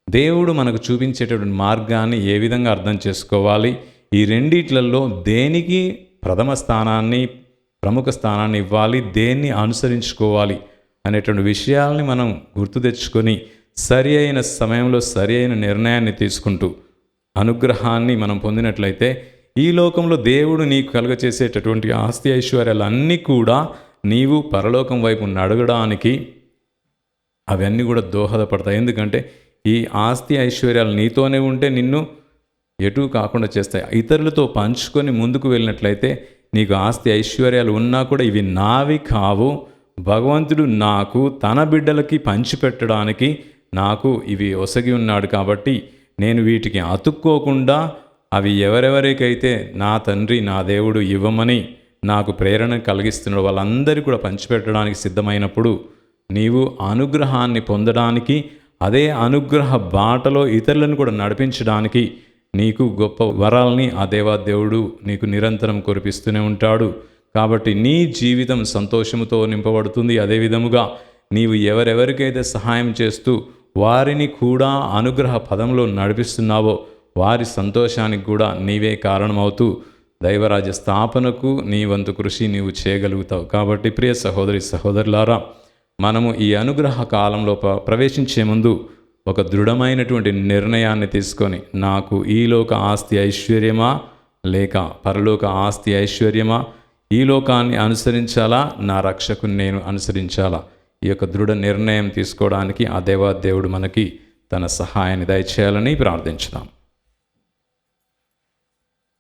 దేవుడు మనకు చూపించేటటువంటి మార్గాన్ని ఏ విధంగా అర్థం చేసుకోవాలి, ఈ రెండిట్లలో దేనికి ప్రథమ స్థానాన్ని, ప్రముఖ స్థానాన్ని ఇవ్వాలి, దేన్ని అనుసరించుకోవాలి అనేటువంటి విషయాల్ని మనం గుర్తు తెచ్చుకొని సరి అయిన సమయంలో సరి అయిన నిర్ణయాన్ని తీసుకుంటూ అనుగ్రహాన్ని మనం పొందినట్లయితే ఈ లోకంలో దేవుడు నీకు కలుగచేసేటటువంటి ఆస్తి ఐశ్వర్యాలన్నీ కూడా నీవు పరలోకం వైపు నడగడానికి అవన్నీ కూడా దోహదపడతాయి. ఎందుకంటే ఈ ఆస్తి ఐశ్వర్యాలు నీతోనే ఉంటే నిన్ను ఎటు కాకుండా చేస్తాయి. ఇతరులతో పంచుకొని ముందుకు వెళ్ళినట్లయితే నీకు ఆస్తి ఐశ్వర్యాలు ఉన్నా కూడా ఇవి నావి కావు, భగవంతుడు నాకు తన బిడ్డలకి పంచిపెట్టడానికి నాకు ఇవి ఒసగి ఉన్నాడు. కాబట్టి నేను వీటికి అతుక్కోకుండా అవి ఎవరెవరికైతే నా తండ్రి నా దేవుడు ఇవ్వమని నాకు ప్రేరణ కలిగిస్తున్నాడు వాళ్ళందరికీ కూడా పంచిపెట్టడానికి సిద్ధమైనప్పుడు నీవు అనుగ్రహాన్ని పొందడానికి, అదే అనుగ్రహ బాటలో ఇతరులను కూడా నడిపించడానికి నీకు గొప్ప వరాల్ని ఆ దేవాదేవుడు నీకు నిరంతరం కురిపిస్తూనే ఉంటాడు. కాబట్టి నీ జీవితం సంతోషముతో నింపబడుతుంది. అదే విధముగా నీవు ఎవరెవరికైతే సహాయం చేస్తూ వారిని కూడా అనుగ్రహ పదంలో నడిపిస్తున్నావో వారి సంతోషానికి కూడా నీవే కారణమవుతూ దైవరాజ్య స్థాపనకు నీ వంతు కృషి నీవు చేయగలుగుతావు. కాబట్టి ప్రియ సహోదరి సహోదరులారా, మనము ఈ అనుగ్రహ కాలంలో ప్రవేశించే ముందు ఒక దృఢమైనటువంటి నిర్ణయాన్ని తీసుకొని నాకు ఈలోక ఆస్తి ఐశ్వర్యమా లేక పరలోక ఆస్తి ఐశ్వర్యమా, ఈ లోకాన్ని అనుసరించాలా నా రక్షకుని నేను అనుసరించాలా, ఈ యొక్క దృఢ నిర్ణయం తీసుకోవడానికి ఆ దేవాదేవుడు మనకి తన సహాయాన్ని దయచేయాలని ప్రార్థించుదాం.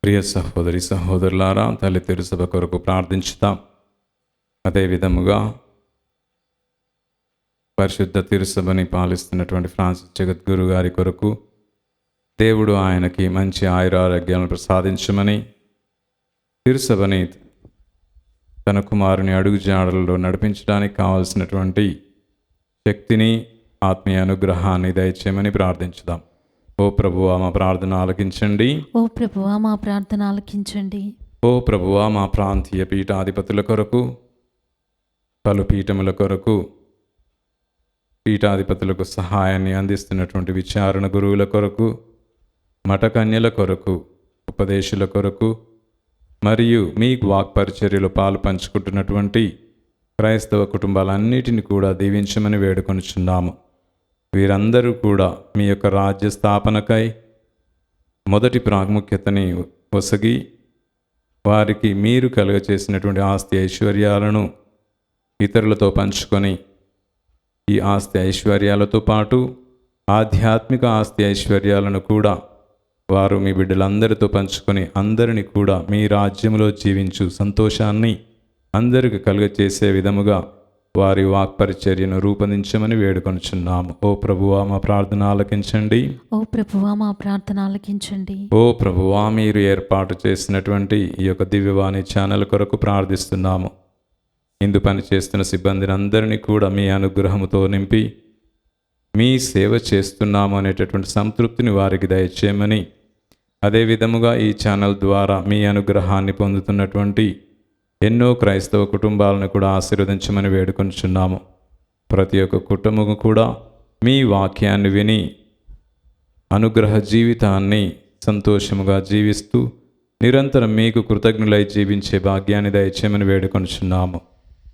ప్రియ సహోదరి సహోదరులారా, తల్లి తిరుసభ కొరకు ప్రార్థించుతాం. అదేవిధముగా పరిశుద్ధ తిరుసభని పాలిస్తున్నటువంటి ఫ్రాన్సిస్ జగద్గురు గారి కొరకు దేవుడు ఆయనకి మంచి ఆయురారోగ్యాలను ప్రసాదించమని, తిరుసభని తన కుమారుని అడుగుజాడలలో నడిపించడానికి కావలసినటువంటి శక్తిని, ఆత్మీయ అనుగ్రహాన్ని దయచేయమని ప్రార్థించుదాం. ఓ ప్రభువా మా ప్రార్థన ఆలకించండి. ఓ ప్రభువా మా ప్రార్థన ఆలకించండి. ఓ ప్రభువా మా ప్రాంతీయ పీఠాధిపతుల కొరకు, పలు పీఠముల కొరకు, పీఠాధిపతులకు సహాయాన్ని అందిస్తున్నటువంటి విచారణ గురువుల కొరకు, మఠకన్యల కొరకు, ఉపదేశుల కొరకు, మరియు మీ వాక్పరిచర్యలో పాలు పంచుకుంటున్నటువంటి క్రైస్తవ కుటుంబాలన్నిటిని కూడా దీవించమని వేడుకొనుచున్నాము. వీరందరూ కూడా మీ యొక్క రాజ్య స్థాపనకై మొదటి ప్రాముఖ్యతని ఒసగి వారికి మీరు కలుగచేసినటువంటి ఆస్తి ఐశ్వర్యాలను ఇతరులతో పంచుకొని ఈ ఆస్తి ఐశ్వర్యాలతో పాటు ఆధ్యాత్మిక ఆస్తి ఐశ్వర్యాలను కూడా వారు మీ బిడ్డలందరితో పంచుకొని అందరినీ కూడా మీ రాజ్యంలో జీవించు సంతోషాన్ని అందరికి కలుగచేసే విధముగా వారి వాక్పరిచర్యను రూపొందించమని వేడుకొనుచున్నాము. ఓ ప్రభువా మా ప్రార్థన ఆలకించండి. ఓ ప్రభువా మా ప్రార్థన ఆలకించండి. ఓ ప్రభువా మీరు ఏర్పాటు చేసినటువంటి ఈ యొక్క దివ్యవాణి ఛానల్ కొరకు ప్రార్థిస్తున్నాము. ఇందు పని చేస్తున్న సిబ్బందిని అందరినీ కూడా మీ అనుగ్రహముతో నింపి మీ సేవ చేస్తున్నాము అనేటటువంటి సంతృప్తిని వారికి దయచేయమని, అదే విధముగా ఈ ఛానల్ ద్వారా మీ అనుగ్రహాన్ని పొందుతున్నటువంటి ఎన్నో క్రైస్తవ కుటుంబాలను కూడా ఆశీర్వదించమని వేడుకొంచున్నాము. ప్రతి ఒక్క కుటుంబము కూడా మీ వాక్యాన్ని విని అనుగ్రహ జీవితాన్ని సంతోషముగా జీవిస్తూ నిరంతరం మీకు కృతజ్ఞులై జీవించే భాగ్యాన్ని దయచేయమని వేడుకొంచున్నాము.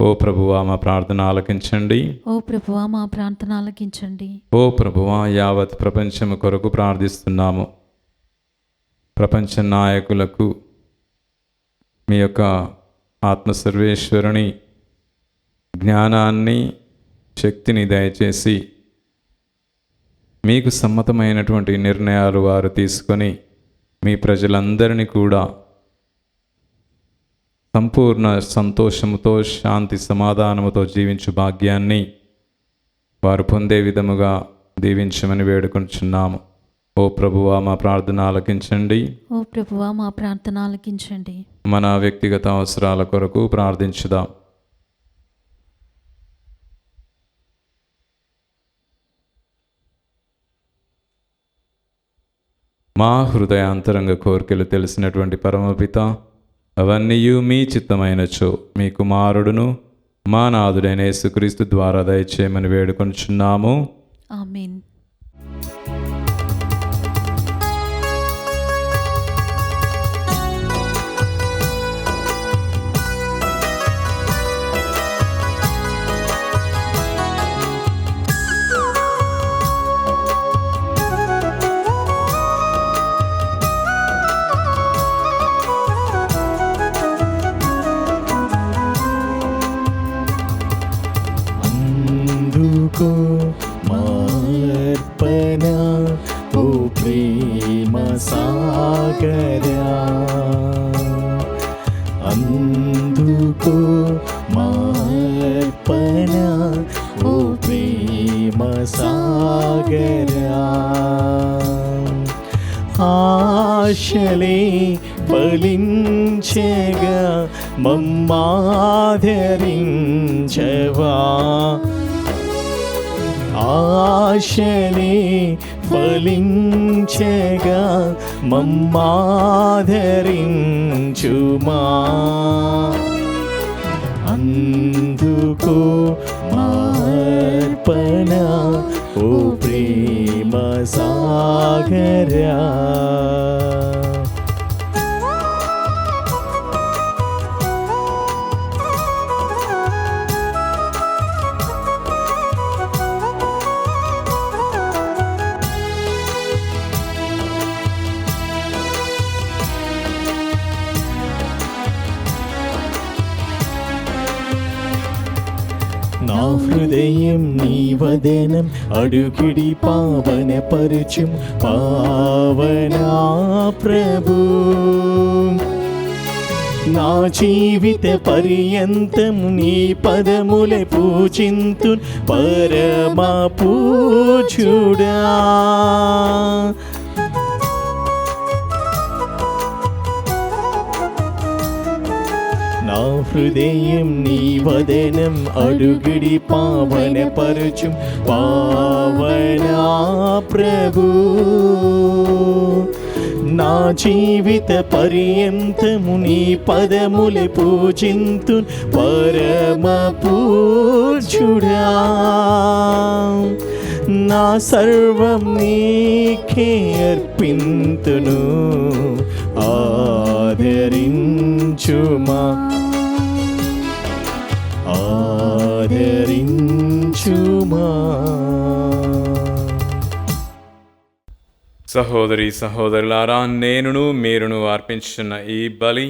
ఓ ప్రభువా, మా ప్రార్థన ఆలకించండి. ఓ ప్రభువా, మా ప్రార్థన ఆలకించండి. ఓ ప్రభువా, యావత్ ప్రపంచము కొరకు ప్రార్థిస్తున్నాము. ప్రపంచ నాయకులకు మీ యొక్క ఆత్మసర్వేశ్వరుని జ్ఞానాన్ని, శక్తిని దయచేసి మీకు సమ్మతమైనటువంటి నిర్ణయాలు వారు తీసుకొని మీ ప్రజలందరినీ కూడా సంపూర్ణ సంతోషముతో, శాంతి సమాధానముతో జీవించు భాగ్యాన్ని వారు పొందే విధముగా దీవించమని వేడుకొంచున్నాము. ఓ ప్రభువా, మా ప్రార్థన ఆలకించండి. ఓ ప్రభువా, మా ప్రార్థన ఆలకించండి. మన వ్యక్తిగత అవసరాల కొరకు ప్రార్థించుదాం. మా హృదయాంతరంగ కోరికలు తెలిసినటువంటి పరమపిత, అవన్నీ మీ చిత్తమైనచో మీ కుమారుడును మా నాథుడైన యేసుక్రీస్తు ద్వారా దయచేయమని వేడుకొంచున్నాము. ఆమేన్. అందుకో మార్పణ ఓ ప్రేమ సాగరా, అందుకో మార్పణ ఓ ప్రేమ సాగరా. ఆశలే ఫలించగా మమ్మాదరించవా, ఆశలే ఫలించగా మమ్మాదరించుమా. అందుకో మార్పణ ఓ ప్రేమ సాగరా. నా హృదయం నీ వదనం అడుగిడి పావనపరచుం పావనా ప్రభు. నా జీవిత పర్యంతం నీ పదములే పూజింతు పరమ పూజుడా. నా హృదయం నీ వదనం అడుగిడి పావనపరచుం పావనా ప్రభు. నా జీవిత పర్యంతము నీ పదములే పూజింతు పరమ పూజుడా. నా సర్వం నీకే అర్పింతును, ఆదరించుమా, ఆదరించుమా. సహోదరి సహోదరులారా, నేనును మీరును అర్పించున్న ఈ బలి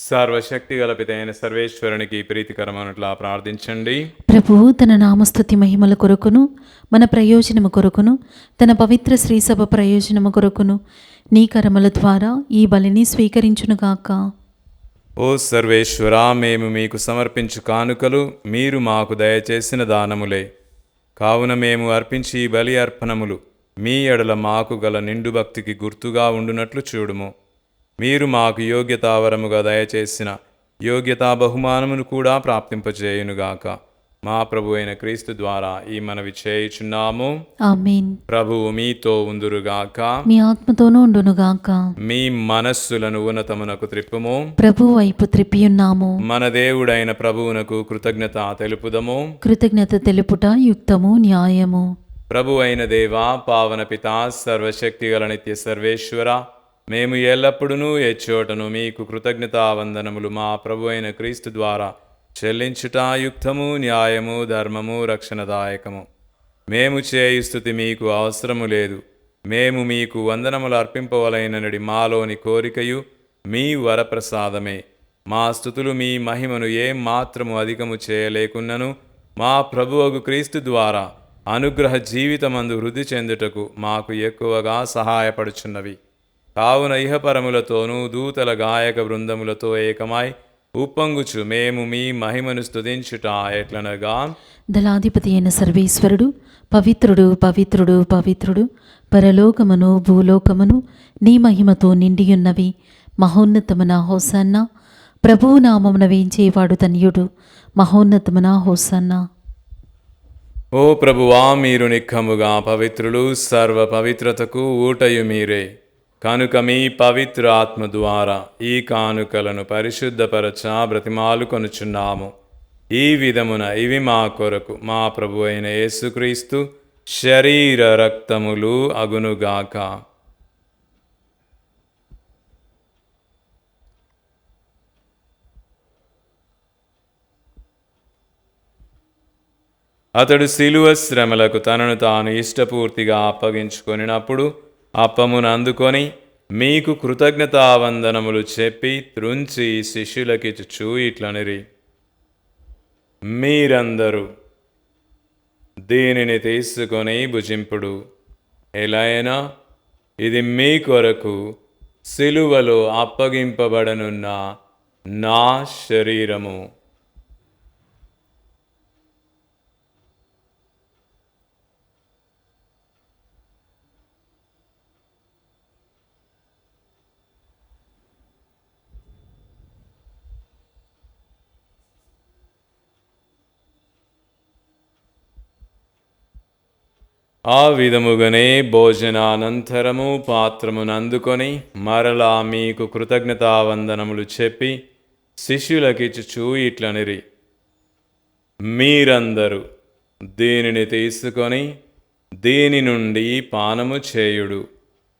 సర్వశక్తి గల పితైన సర్వేశ్వరునికి ప్రీతికరమైనట్లా ప్రార్థించండి. ప్రభువు తన నామస్తుతి మహిమల కొరకును మన ప్రయోజనము కొరకును తన పవిత్ర శ్రీసభ ప్రయోజనము కొరకును నీ కరముల ద్వారా ఈ బలిని స్వీకరించునుగాక. ఓ సర్వేశ్వరా, మేము మీకు సమర్పించు కానుకలు మీరు మాకు దయచేసిన దానములే. కావున మేము అర్పించి ఈ బలి అర్పణములు మీ ఎడల మాకు గల నిండు భక్తికి గుర్తుగా ఉండునట్లు చూడుము. మీరు మాకు యోగ్యతావరముగా దయచేసిన యోగ్యతా బహుమానమును కూడా ప్రాప్తింపజేయునుగాక. మా ప్రభు అయిన క్రీస్తు ద్వారా ఈ మనవి చేయుచున్నాము. ఆమేన్. ప్రభువు మీతో ఉందురుగాక. మీ ఆత్మతోనూ ఉండునుగాక. మీ మనస్సులను ఉన్నతమునకు త్రిప్పుము. ప్రభు వైపు త్రిప్పియున్నాము. మన దేవుడైన ప్రభువునకు కృతజ్ఞత తెలుపుదము. కృతజ్ఞత తెలుపుట యుక్తము, న్యాయము. ప్రభు అయిన దేవా, పావన పితా, సర్వశక్తి గల నిత్య సర్వేశ్వర, మేము ఎల్లప్పుడూ ఎచ్చోటను మీకు కృతజ్ఞతావందనములు మా ప్రభు అయిన క్రీస్తు ద్వారా చెల్లించుట యుక్తము, న్యాయము, ధర్మము, రక్షణదాయకము. మేము చేయు స్తుతి మీకు అవసరము లేదు. మేము మీకు వందనములు అర్పింపవలైననడి మాలోని కోరికయు మీ వరప్రసాదమే. మా స్తుతులు మీ మహిమను ఏం మాత్రము అధికము చేయలేకున్నను మా ప్రభువగు క్రీస్తు ద్వారా అనుగ్రహ జీవితమందు వృద్ధి చెందుటకు మాకు ఎక్కువగా సహాయపడుచున్నవి. కావున ఇహపరములతోనూ దూతల గాయక బృందములతో ఏకమై ఉప్పొంగుచు మేము మీ మహిమను స్తుతించుట ఎట్లనగా, దళాధిపతి అయిన సర్వేశ్వరుడు పవిత్రుడు, పవిత్రుడు, పవిత్రుడు, పరలోకమును భూలోకమును నీ మహిమతో నిండియున్నవి. మహోన్నతమున హోసన్నా. ప్రభువు నామమున వేంచేవాడు ధన్యుడు. మహోన్నతమున హోసన్నా. ఓ ప్రభువా, మీరు నిక్కముగా పవిత్రులు, సర్వ పవిత్రతకు ఊటయు మీరే. కనుక మీ పవిత్ర ఆత్మ ద్వారా ఈ కానుకలను పరిశుద్ధపరచ బ్రతిమాలు కొనుచున్నాము. ఈ విధమున ఇవి మా కొరకు మా ప్రభు అయిన యేసుక్రీస్తు శరీర రక్తములు అగునుగాక. అతడు శిలువ శ్రమలకు తనను తాను ఇష్టపూర్తిగా అప్పగించుకొనినప్పుడు అప్పమును అందుకొని మీకు కృతజ్ఞతావందనములు చెప్పి త్రుంచి శిష్యులకిచ్చుచూ ఇట్లనిరి, మీరందరూ దీనిని తీసుకొని భుజింపుడు. ఎలైనా ఇది మీ కొరకు శిలువలో అప్పగింపబడనున్న నా శరీరము. ఆ విధముగానే భోజనానంతరము పాత్రమునందుకొని మరలా మీకు కృతజ్ఞతావందనములు చెప్పి శిష్యులకిచ్చుచూ ఇట్లనిరి, మీరందరూ దీనిని తీసుకొని దీని నుండి పానము చేయుడు.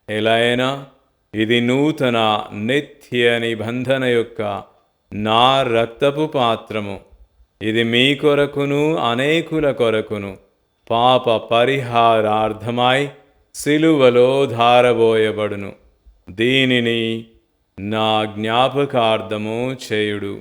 ఎలైనా ఇది నూతన నిత్య నిబంధన యొక్క నా రక్తపు పాత్రము. ఇది మీ కొరకును అనేకుల కొరకును పాప పరిహారార్థమై శిలువలో ధారబోయబడును. దీనిని నా జ్ఞాపకార్థము చేయుడు.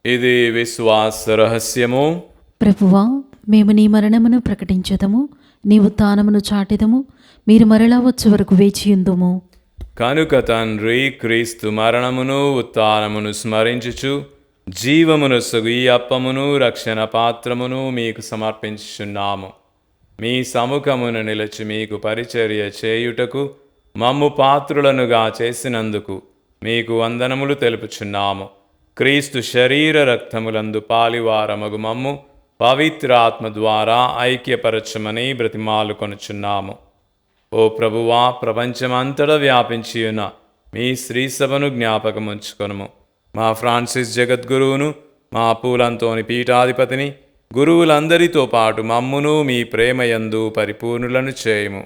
ఇది విశ్వాస రహస్యము. ప్రభువా, మేము నీ మరణమును ప్రకటించదము, నీ ఉత్థానమును చాటెదము. మీరు మరలా వచ్చు వరకు వేచియుందుము. కనుక తండ్రి, క్రీస్తు మరణమును ఉత్థానమును స్మరించుచు జీవమునొసగు ఈ అప్పమును రక్షణ పాత్రమును మీకు సమర్పించుచున్నాము. మీ సముఖమున నిలిచి మీకు పరిచర్య చేయుటకు మమ్ము పాత్రులనుగా చేసినందుకు మీకు వందనములు తెలుపుచున్నాము. క్రీస్తు శరీర రక్తములందు పాలివారమగు మమ్ము పవిత్ర ఆత్మ ద్వారా ఐక్యపరచమని బ్రతిమాలు కొనుచున్నాము. ఓ ప్రభువా, ప్రపంచమంతటా వ్యాపించియున్న మీ శ్రీసభను జ్ఞాపకముంచుకొనుము. మా ఫ్రాన్సిస్ జగద్గురువును, మా పూలంతోని పీఠాధిపతిని, గురువులందరితో పాటు మమ్మును మీ ప్రేమయందు పరిపూర్ణులను చేయుము.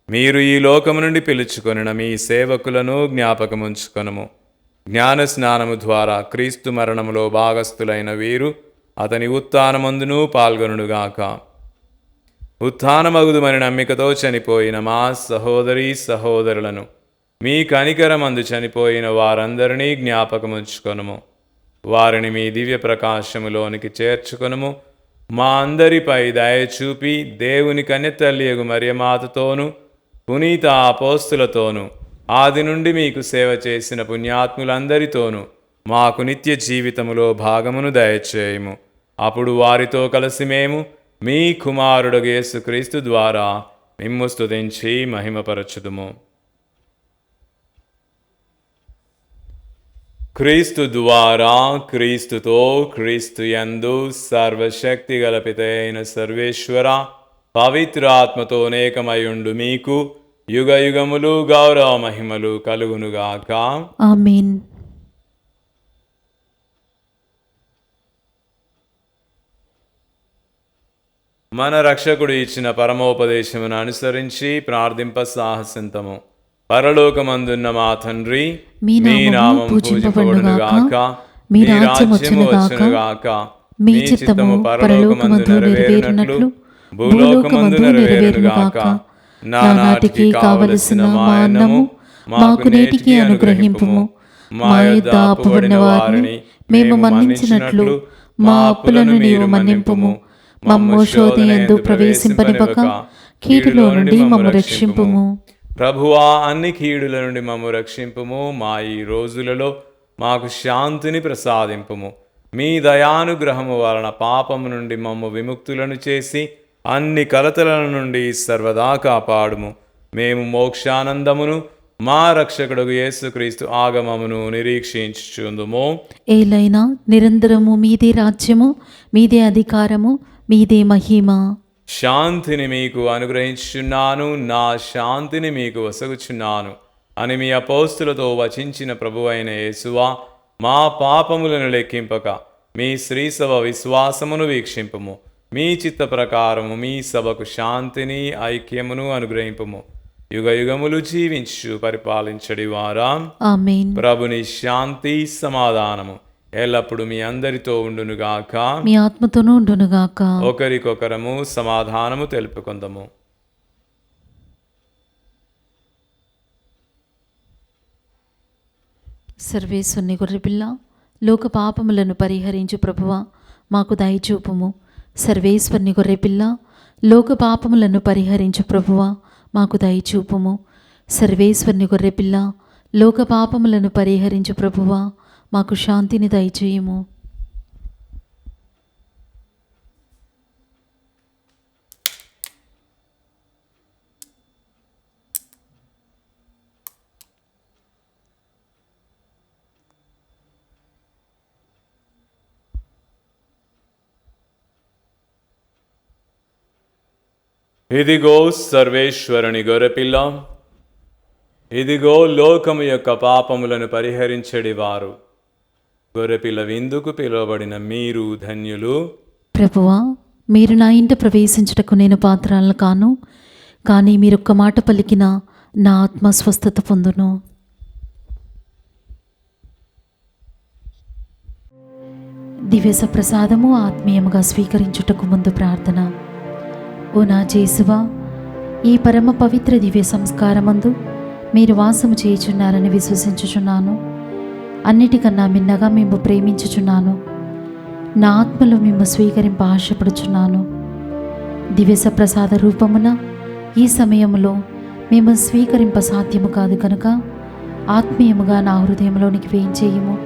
మీరు ఈ లోకము నుండి పిలుచుకొనిన మీ సేవకులను జ్ఞాపకముంచుకొనుము. జ్ఞానస్నానము ద్వారా క్రీస్తు మరణములో భాగస్థులైన వీరు అతని ఉత్థానమందును పాల్గొనుగాక. ఉత్థానమగుదుమని నమ్మికతో చనిపోయిన మా సహోదరీ సహోదరులను, మీ కనికరమందు చనిపోయిన వారందరినీ జ్ఞాపకముంచుకొనుము. వారిని మీ దివ్య ప్రకాశములోనికి చేర్చుకొనుము. మా అందరిపై దయచూపి దేవుని కన్యతల్లియగు మరియమాతతోనూ పునీత అపోస్తులతోనూ ఆది నుండి మీకు సేవ చేసిన పుణ్యాత్ములందరితోనూ మాకు నిత్య జీవితములో భాగమును దయచేయము. అప్పుడు వారితో కలిసి మేము మీ కుమారుడు యేసుక్రీస్తు ద్వారా మిమ్ము స్తుతించి మహిమపరచుదుము. క్రీస్తు ద్వారా, క్రీస్తుతో, క్రీస్తు యందు సర్వశక్తి గల పితయైన సర్వేశ్వర పవిత్రాత్మతో నేకమయుండు మీకు యుగ యుగములు గౌరవ మహిమలు కలుగునుగాక. ఆమేన్. మన రక్షకుడు ఇచ్చిన పరమోపదేశమును అనుసరించి ప్రార్థింప సాహసింతము. పరలోకమందున్న మా తండ్రి, మీ నామము పూజింపబడునుగాక, మీ రాజ్యము వచ్చునుగాక, మీ చిత్తము పరలోకమందు నెరవేరునట్లు భూలోకమందు నెరవేరునుగాక. నానాటికి కావలసిన మా అన్నము మాకు నేటికి అనుగ్రహింపుము. మా యొద్ద అప్పుబడిన వారిని మేము మన్నించినట్లు మా అప్పులను నీవు మన్నింపుము. మమ్ము శోధనయందు ప్రవేశింపనివ్వక కీడులో నుండి మమ్ము రక్షింపుము. ప్రభువా, అన్ని కీడుల నుండి మమ్ము రక్షింపుము. మా ఈ రోజులలో మాకు శాంతిని ప్రసాదింపుము. మీ దయానుగ్రహము వలన పాపము నుండి మమ్ము విముక్తులను చేసి అన్ని కలతల నుండి సర్వదా కాపాడుము. మేము మోక్షానందమును మా రక్షకుడు యేసుక్రీస్తు ఆగమమును నిరీక్షించుచుందుము. ఏలైనా నిరంతరము మీదే రాజ్యము, మీదే అధికారము, మీదే మహిమ. శాంతిని మీకు అనుగ్రహించుచున్నాను, నా శాంతిని మీకు వసగుచున్నాను అని మీ అపోస్తులతో వచించిన ప్రభువైన యేసువా, మా పాపములను లెక్కింపక మీ శ్రీసభ విశ్వాసమును వీక్షింపుము. మీ చిత్త ప్రకారము మీ సభకు శాంతిని ఐక్యమును అనుగ్రహింపుము. యుగ యుగములు జీవించు పరిపాలించడి వారా, ఆమేన్. ప్రభుని శాంతి సమాధానము ఎల్లప్పుడు మీ అందరితో ఉండునుగాక, మీ ఆత్మతోనూ ఉండునుగాక. ఒకరికొకరము సమాధానము తెలుపుకుందాము. సర్వేశ్వరుని గొర్రెపిల్ల, లోక పాపములను పరిహరించు ప్రభువా, మాకు దయచూపుము. సర్వేశ్వరుని గొర్రెపిల్ల, లోక పాపములను పరిహరించు ప్రభువా, మాకు దయచూపుము. సర్వేశ్వరుని గొర్రెపిల్ల, లోక పాపములను పరిహరించు ప్రభువా, మాకు శాంతిని దయచేయము. ఇదిగో సర్వేశ్వరుని గొర్రెపిల్ల, ఇదిగో లోకము యొక్క పాపములను పరిహరించడి వారు. గొర్రెపిల్ల విందుకు పిలువబడిన మీరు ధన్యులు. ప్రభువా, మీరు నా ఇంట ప్రవేశించుటకు నేను పాత్రలను కాను, కానీ మీరొక్క మాట పలికిన నా ఆత్మ స్వస్థత పొందును. దివ్య ప్రసాదము ఆత్మీయముగా స్వీకరించుటకు ముందు ప్రార్థన. ఓ నా జేసువా, ఈ పరమ పవిత్ర దివ్య సంస్కారమందు మీరు వాసము చేయుచున్నారని విశ్వసించుచున్నాను. అన్నిటికన్నా మిన్నగా మేము ప్రేమించుచున్నాను. నా ఆత్మలో మేము స్వీకరింప ఆశపడుచున్నాను. దివ్య ప్రసాద రూపమున ఈ సమయంలో మేము స్వీకరింప సాధ్యము కాదు కనుక ఆత్మీయముగా నా హృదయంలోనికి వేయించేయము.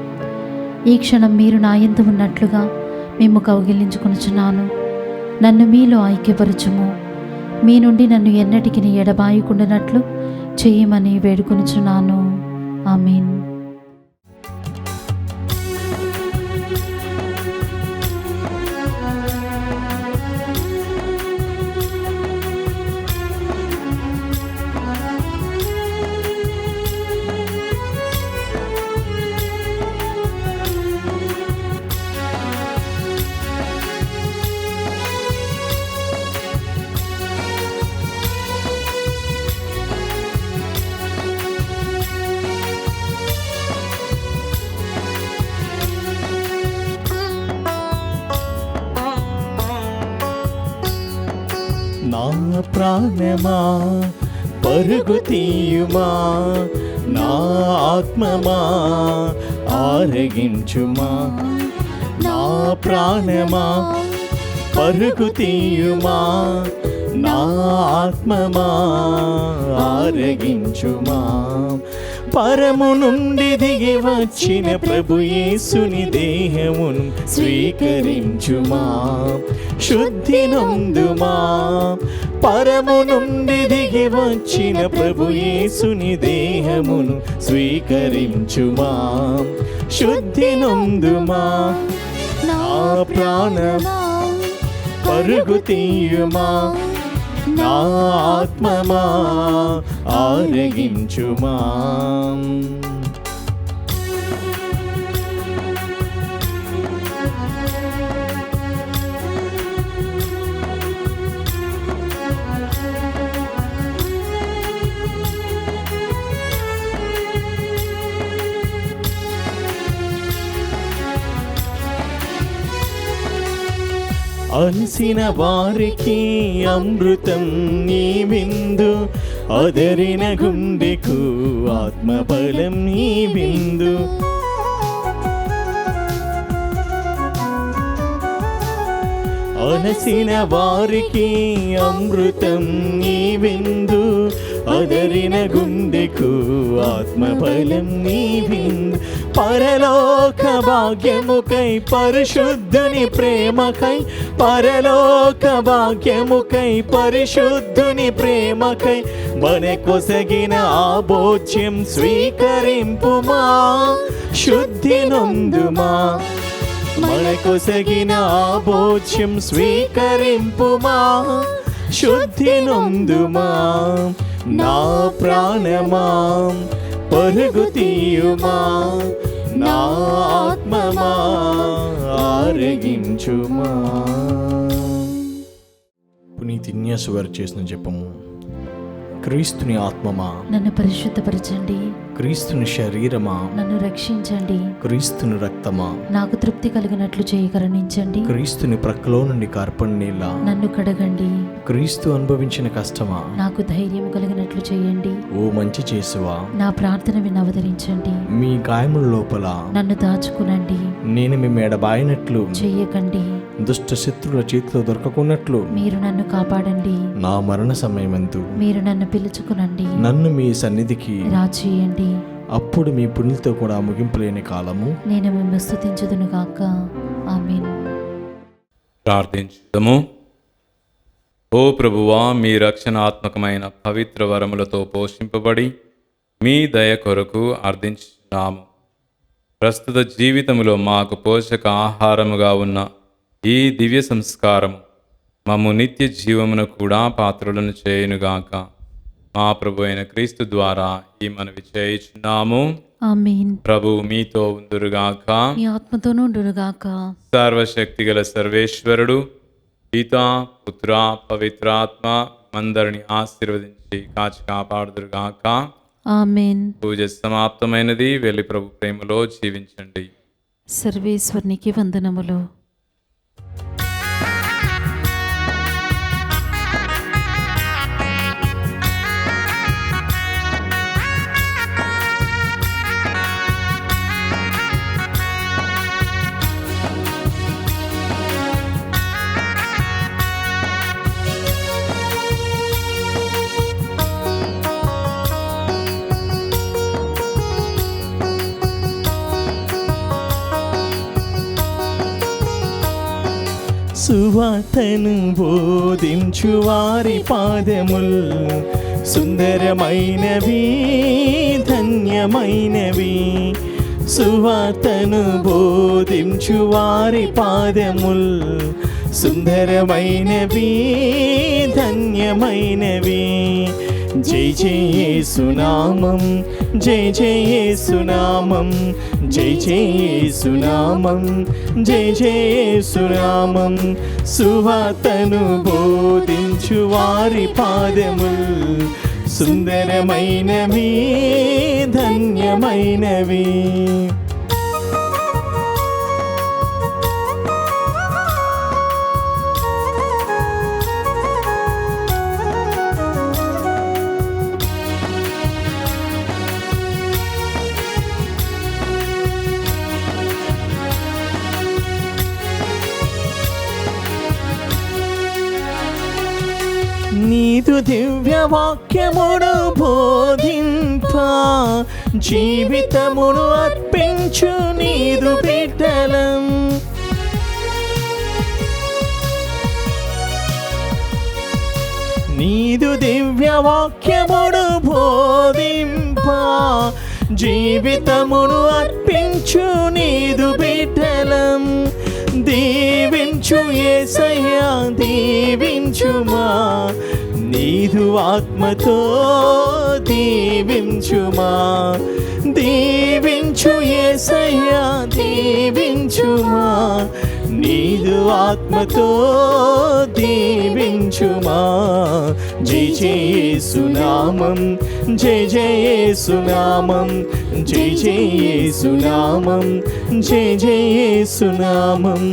ఈ క్షణం మీరు నా యందు ఉన్నట్లుగా మేము కౌగిలించుకొనుచున్నాను. నన్ను మీలో ఐక్యపరచుము. మీ నుండి నన్ను ఎన్నటికి ఎడబాయకుండానట్లు చేయమని వేడుకొనుచున్నాను. ఆమేన్. నా ప్రాణమా పరుగు తీయుమా, నా ఆత్మమా ఆరగించుమా. నా ప్రాణమా పరుగు తీయుమా, నా ఆత్మమా ఆరగించుమా. పరము నుండి దిగి వచ్చిన ప్రభు యేసుని దేహమును స్వీకరించుమా. శుద్ధి నొందుమా. పరము నుండి దిగి వచ్చిన ప్రభు యేసుని దేహమును స్వీకరించుమా. శుద్ధి నొందుమా. నా ప్రాణమా పరుగు తీయుమా. నా ఆత్మమా ఆరగించుమా. అలసిన వారికి అమృతం నీ విందు. అదరిన గుండెకు ఆత్మబలం నీ విందు. అలసిన వారికి అమృతం నీ విందు. అదరిన గుండెకు ఆత్మబలం నీ విందు. పరలోక భాగ్యముకై పరిశుద్ధుని ప్రేమకై. పరలోక భాగ్యముకై పరిశుద్ధుని ప్రేమకై మన కొసగిన ఆభోజ్యం స్వీకరింపుమా. శుద్ధి నొందుమా. మన కొసగిన ఆభోజ్యం స్వీకరింపుమా. శుద్ధి నొందుమా. నా ప్రాణమా పరుగు తీయుమా. నా ఆత్మమా ఆరగించుమా. పునీత్ ఇన్యాసు వారు చేసిన జపము. క్రీస్తుని ఆత్మమా నన్ను పరిశుద్ధపరచండి. క్రీస్తుని శరీరమా నన్ను రక్షించండి. క్రీస్తుని రక్తమా నాకు తృప్తి కలిగినట్లు చేయి కరుణించండి. క్రీస్తుని ప్రక్కలో నుండి కార్పణ నీళ్ళ నన్ను కడగండి. క్రీస్తు అనుభవించిన కష్టమా నాకు ధైర్యం కలిగినట్లు చేయండి. ఓ మంచి చేసువా నా ప్రార్థన విని అవతరించండి. మీ గాయముల లోపల నన్ను దాచుకునండి. నేను మీ మెడబాయినట్లు చెయ్యకండి. దుష్ట శత్రుల చేతిలో దొరకకున్నట్లు మీరు నన్ను కాపాడండి. నా మరణ సమయమందు మీరు నన్ను పిలుచుకునండి. నన్ను మీ సన్నిధికి రాచేయండి. అప్పుడు మీ పుణ్యులతో కూడా ముగింపులేని కాలము నేను మిమ్మల్ని స్తుతించుదును గాక. ఆమేన్. ప్రార్థించుదము. ఓ ప్రభువా, మీ రక్షణాత్మకమైన పవిత్ర వరములతో పోషింపబడి మీ దయ కొరకు అర్థించున్నాము. ప్రస్తుత జీవితంలో మాకు పోషక ఆహారముగా ఉన్న ఈ దివ్య సంస్కారము మమ్ము నిత్య జీవమును కూడా పాత్రులను చేయునుగాక. మా ప్రభు అయిన క్రీస్తు ద్వారా ఈ మనవి చేయుచున్నాము. ఆమేన్. ప్రభు మీతో ఉందురుగాక. మీ ఆత్మతోనూ ఉండునుగాక. సర్వశక్తిగల సర్వేశ్వరుడు పితా పుత్ర పవిత్రాత్మ మందరిని ఆశీర్వదించి కాచి కాపాడుదురుగాక. ఆమేన్. పూజ సమాప్తమైనది. వెళ్ళి ప్రభు ప్రేమలో జీవించండి. సర్వేశ్వరునికి వందనములు. సువార్తను బోధించు వారి పాదముల్ సుందరమైనవి ధన్యమైనవి. సువార్తను బోధించు వారి పాదముల్ సుందరమైనవి ధన్యమైనవి. జై జై యేసునామం, జై జై యేసునామం, జై జై యేసునామం, జై జై యేసునామం. సువార్తను బోధించు వారి పాదముల్ సుందరమైనవి ధన్యమైనవి. దివ్య వాక్యమును బోధింప జీవితమును అర్పించు నీదు బిడ్డలం. నీదు దివ్య వాక్యమును బోధింప జీవితమును అర్పించు నీదు బిడ్డలం. దీవించు యేసయ్యా దీవించుమా, నీదు ఆత్మతో దీవించుమా. దీవించు యేసయ్యా దీవించుమా, నీదు ఆత్మతో దీవించుమా. జై జై యేసునామం, జై జై యేసునామం, జై జై యేసునామం, జై జై యేసునామం.